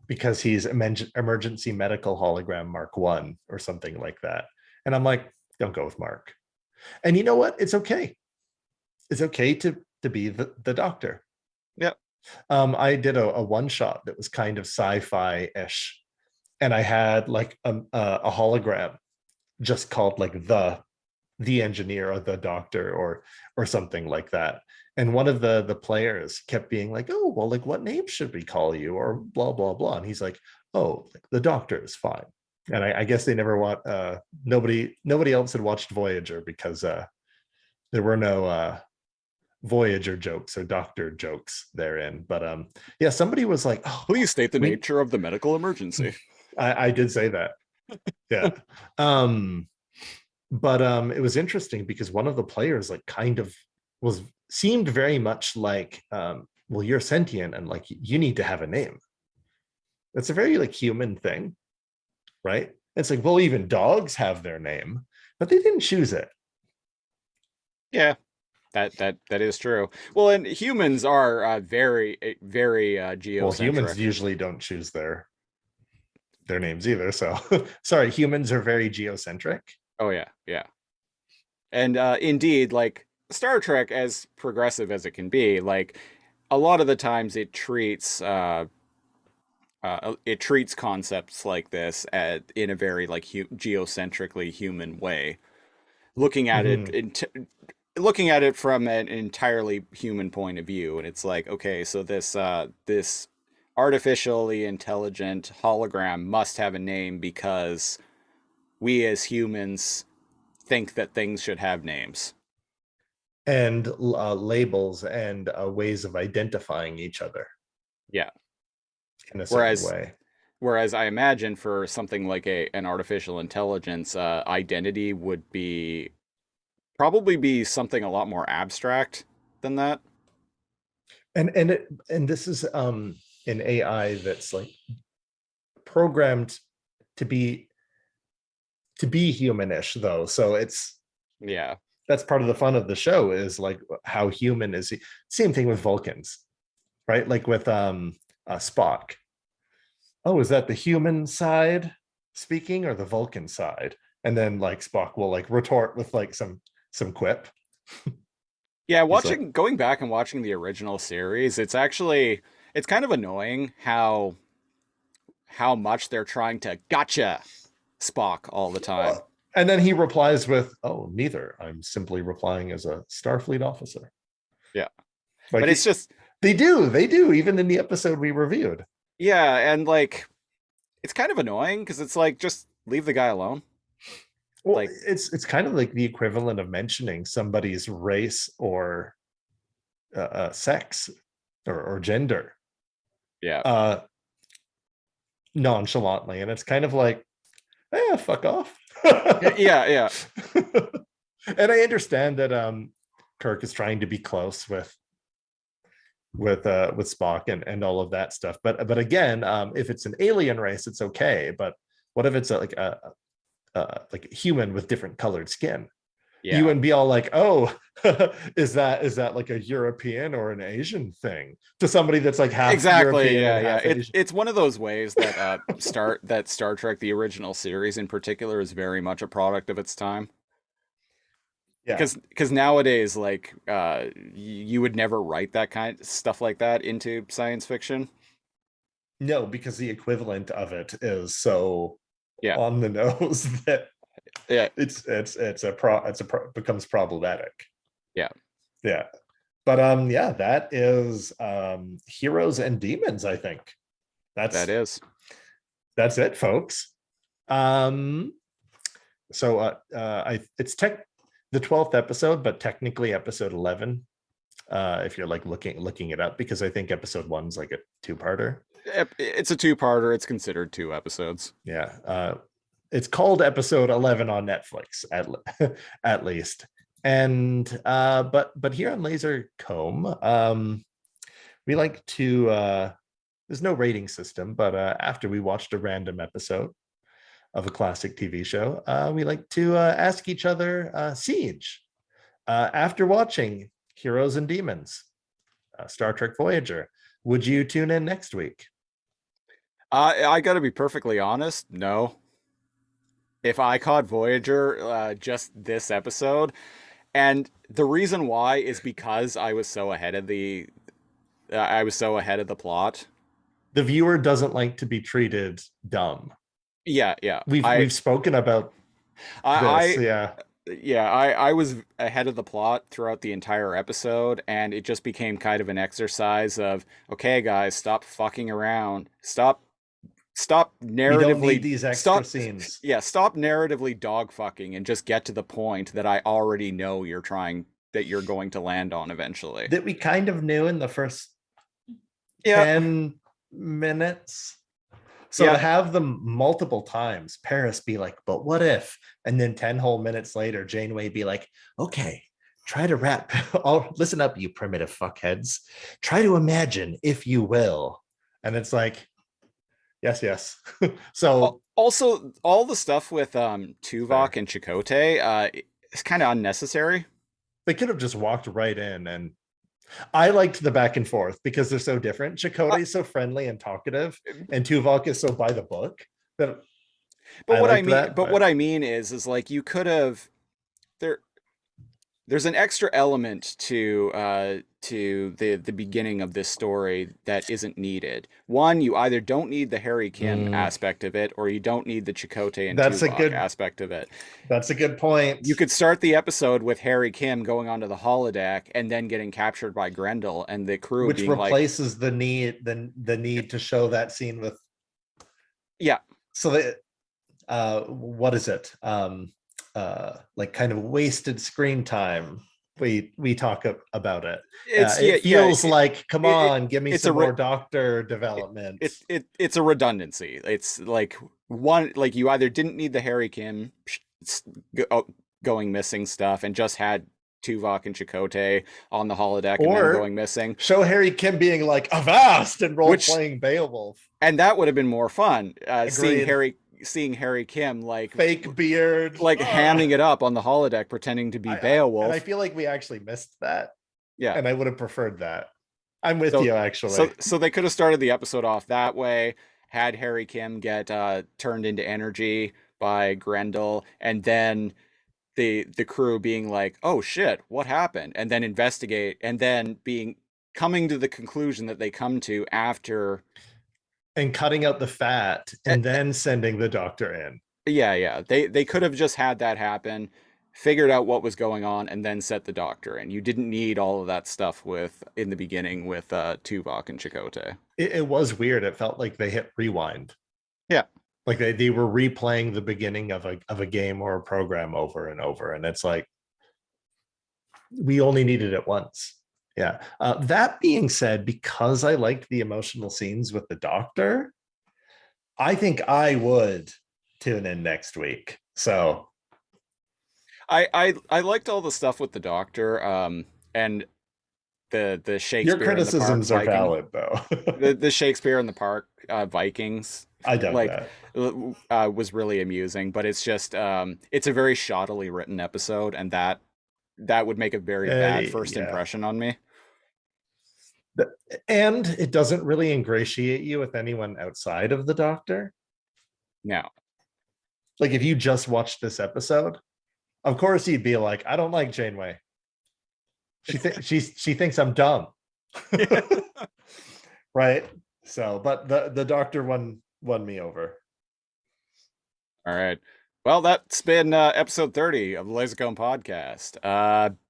because he's emergency medical hologram Mark 1 or something like that. And I'm like, don't go with Mark. And you know what? It's okay. It's okay to be the doctor. Yep. I did a one shot that was kind of sci-fi ish, and I had like a hologram just called like the engineer or the doctor or something like that. And one of the players kept being like, oh well, like what name should we call you or blah blah blah. And he's like, oh, like, the doctor is fine. And I guess they never want nobody else had watched Voyager because there were no Voyager jokes or doctor jokes therein. But yeah, somebody was like, oh, Please state the we nature of the medical emergency. I did say that. Yeah. um but it was interesting because one of the players like kind of was seemed very much like well, you're sentient and like you need to have a name. That's a very like human thing, right? It's like, well, even dogs have their name, but they didn't choose it. Yeah, that is true. Well, and humans are very Well, humans geocentric. usually don't choose their names either, so sorry, humans are very geocentric. Oh yeah, yeah. And indeed, like Star Trek, as progressive as it can be, like a lot of the times it treats concepts like this in a very like geocentrically human way, looking at it Mhm. looking at it from an entirely human point of view. And it's like, okay, so this artificially intelligent hologram must have a name because we as humans think that things should have names. And labels and ways of identifying each other Yeah. in a certain Whereas way. whereas I imagine for something like a an artificial intelligence, identity would be probably be something a lot more abstract than that. And this is an AI that's like programmed to be humanish though. So it's Yeah. that's part of the fun of the show is like how human is he. Same thing with Vulcans, right? Like with Spock. Oh, is that the human side speaking or the Vulcan side? And then like Spock will like retort with like some quip. Yeah, He's like, watching going back and watching the original series, it's kind of annoying how much they're trying to gotcha Spock all the time. and then he replies with, "Oh, neither. I'm simply replying as a Starfleet officer." Yeah. Like But it's just they do, even in the episode we reviewed. yeah, and like it's kind of annoying because it's like just leave the guy alone. Well, Like, it's kind of like the equivalent of mentioning somebody's race or sex or gender yeah. uh, nonchalantly, and it's kind of like, fuck off. Yeah, yeah. And I understand that Kirk is trying to be close with with Spock and all of that stuff. But again, if it's an alien race, it's okay. But what if it's like a human with different colored skin? You Yeah. wouldn't be all like, oh, is that like a European or an Asian thing to somebody that's like half Exactly. European and Yeah, yeah. half Asian. It's one of those ways that Star Trek the original series in particular is very much a product of its time. Yeah. Because nowadays, like, you would never write that kind of stuff like that into science fiction. No, because the equivalent of it is so Yeah, on the nose that yeah, becomes problematic. yeah. Yeah. But yeah, that is Heroes and Demons, I think. That That's is. that's it, folks. Um so it's the 12th episode, but technically episode 11. If you're like looking it up, because I think episode one's like a two-parter. It's a two-parter. It's considered two episodes. Yeah. It's called episode 11 on Netflix at least. And but here on Laser Comb, we like to there's no rating system, but after we watched a random episode of a classic TV show, we like to ask each other, Siege, after watching Heroes and Demons, Star Trek Voyager, would you tune in next week? I got to be perfectly honest. No, if I caught Voyager just this episode, and the reason why is because I was so ahead of the plot. The viewer doesn't like to be treated dumb. Yeah, yeah. We've spoken about this. I Yeah. yeah, I was ahead of the plot throughout the entire episode, and it just became kind of an exercise of, okay, guys, stop fucking around. We don't need these extra scenes Stop narratively dog fucking and just get to the point that I already know that you're going to land on eventually. that we kind of knew in the first Yeah. 10 minutes. So to Yeah. have them multiple times, Paris be like, but what if? And then 10 whole minutes later, Janeway be like, okay, try to wrap. Oh, listen up, you primitive fuckheads. Try to imagine, if you will. And it's like, yes, yes. So Also, all the stuff with fair. Tuvok and Chakotay is kind of unnecessary. They could have just walked right in. And I liked the back and forth because they're so different. Uh, Chakotay is so friendly and talkative, and Tuvok is so by the book that but I what I liked mean, that. but what But I mean is like you could have there. There's an extra element to the beginning of this story that isn't needed. One, you either don't need the Harry Kim mm, aspect of it, or you don't need the Chakotay and that's a Tuvok good aspect of it. that's a good point. You could start the episode with Harry Kim going onto the holodeck and then getting captured by Grendel and the crew Which being like, replaces the need to show that scene with yeah, so that what is it? Like kind of wasted screen time. We talk about it. it's It yeah, yeah, feels like, come it on, give me it's some a more doctor development. it's a redundancy. It's like one like you either didn't need the Harry Kim going missing stuff and just had Tuvok and Chakotay on the holodeck and them Or going missing, show Harry Kim being like Avast and role which playing Beowulf. and that would have been more fun. Agreed. Seeing Harry Kim Fake beard. like Ugh. hamming it up on the holodeck pretending to be I Beowulf. feel like we actually missed that, Yeah. and I would have preferred that. I'm with So you actually. so they could have started the episode off that way, had Harry Kim get turned into energy by Grendel, and then the crew being like, "Oh shit, what happened?" and then investigate, and then being coming to the conclusion that they come to after. And cutting out the fat eh, and then sending the doctor in. Yeah, yeah. They could have just had that happen, figured out what was going on, and then set the doctor in. You didn't need all of that stuff with in the beginning with Tuvok and Chakotay. It was weird. It felt like they hit rewind. Yeah. Like they were replaying the beginning of a game or a program over and over. And it's like, we only needed it once. Yeah. That being said, because I liked the emotional scenes with the doctor, I think I would tune in next week. So I liked all the stuff with the doctor, and the Your Shakespeare in the Park criticisms are Viking, valid, though. the Shakespeare in the Park Vikings, I dug like that. was really amusing. But it's just it's a very shoddily written episode, and that would make a very bad first Yeah. impression on me. And it doesn't really ingratiate you with anyone outside of the Doctor. No. Like, if you just watched this episode, of course you'd be like, I don't like Janeway. She thinks I'm dumb. Right? So, but the Doctor won me over. All right. Well, that's been episode 30 of the Lasercomb podcast.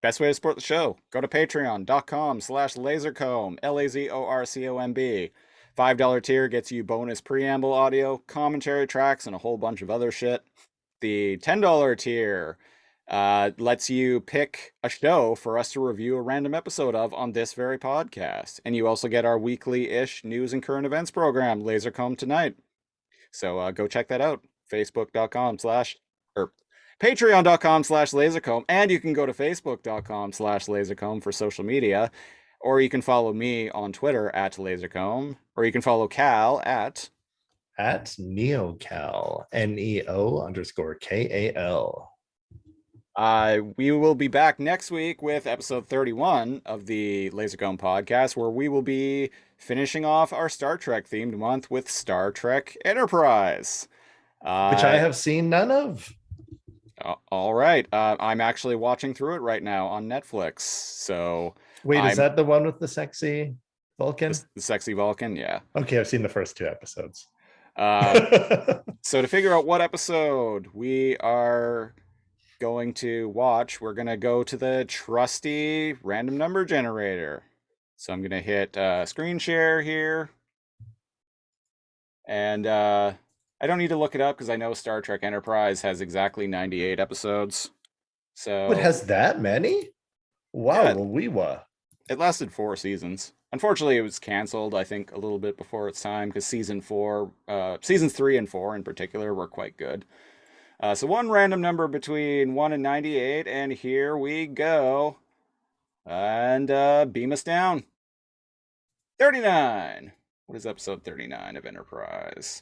Best way to support the show, go to patreon.com/lasercomb, LAZORCOMB. $5 tier gets you bonus preamble audio, commentary tracks, and a whole bunch of other shit. The $10 tier lets you pick a show for us to review a random episode of on this very podcast. And you also get our weekly-ish news and current events program, Lasercomb Tonight. So go check that out. Facebook.com/ or Patreon.com/lasercomb. And you can go to Facebook.com/lasercomb for social media. Or you can follow me on Twitter @lasercomb. Or you can follow Kal at NeoKal, NEO_KAL. We will be back next week with episode 31 of the Lasercomb podcast, where we will be finishing off our Star Trek themed month with Star Trek Enterprise. Which I have seen none of. All right. I'm actually watching through it right now on Netflix. So wait, is that the one with the sexy Vulcan? The sexy Vulcan? Yeah. Okay, I've seen the first 2 episodes. So to figure out what episode we are going to watch, we're going to go to the trusty random number generator. So I'm going to hit screen share here. And I don't need to look it up because I know Star Trek Enterprise has exactly 98 episodes. So it has that many? Wow, yeah, Weewa. It lasted 4 seasons. Unfortunately, it was canceled, I think, a little bit before its time because seasons 3 and 4 in particular were quite good. So one random number between 1 and 98, and here we go. And beam us down. 39. What is episode 39 of Enterprise?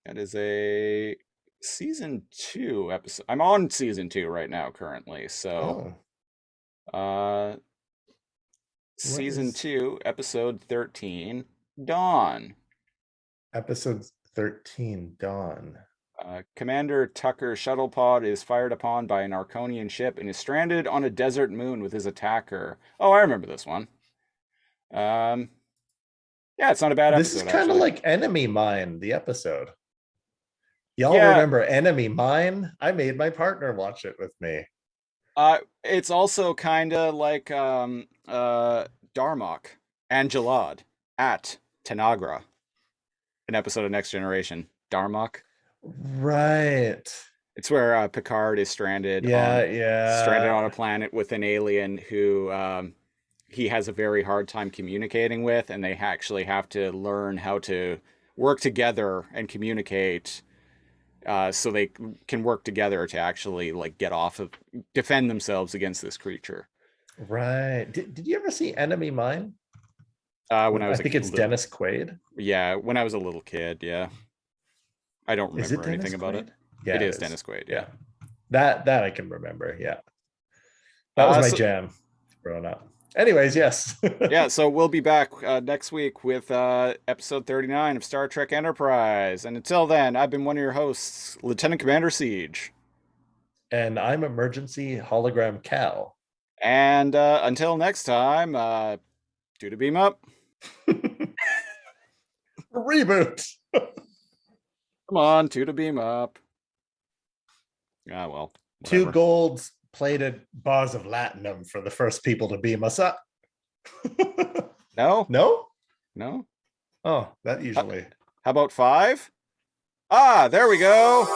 That is a season 2 episode. I'm on season 2 right now currently, so season 2, episode 13, Dawn. Episode 13, Dawn. Commander Tucker's shuttle pod is fired upon by an Arconian ship and is stranded on a desert moon with his attacker. Oh, I remember this one. Yeah, it's not a bad episode. This is kind of like Enemy Mine, the episode. Y'all Yeah. remember Enemy Mine? I made my partner watch it with me. It's also kind of like Darmok and Jalad at Tanagra, an episode of Next Generation. Darmok. Right. It's where Picard is stranded on a planet with an alien who he has a very hard time communicating with, and they actually have to learn how to work together and communicate so they can work together to actually like defend themselves against this creature. Right. Did you ever see Enemy Mine? When I think it's Dennis Quaid. Yeah, when I was a little kid. Yeah, I don't remember anything about it. Yeah, it is Dennis Quaid. Yeah, that I can remember. Yeah, that was my jam growing up. Anyways, yes. Yeah, so we'll be back next week with episode 39 of Star Trek Enterprise. And until then, I've been one of your hosts, Lieutenant Commander Siege. And I'm Emergency Hologram Kal. And until next time, do to beam up. Reboot. Come on, two to beam up. Ah, well. Whatever. 2 gold-plated bars of latinum for the first people to beam us up. No? No? No? Oh, that usually. How about 5? Ah, there we go.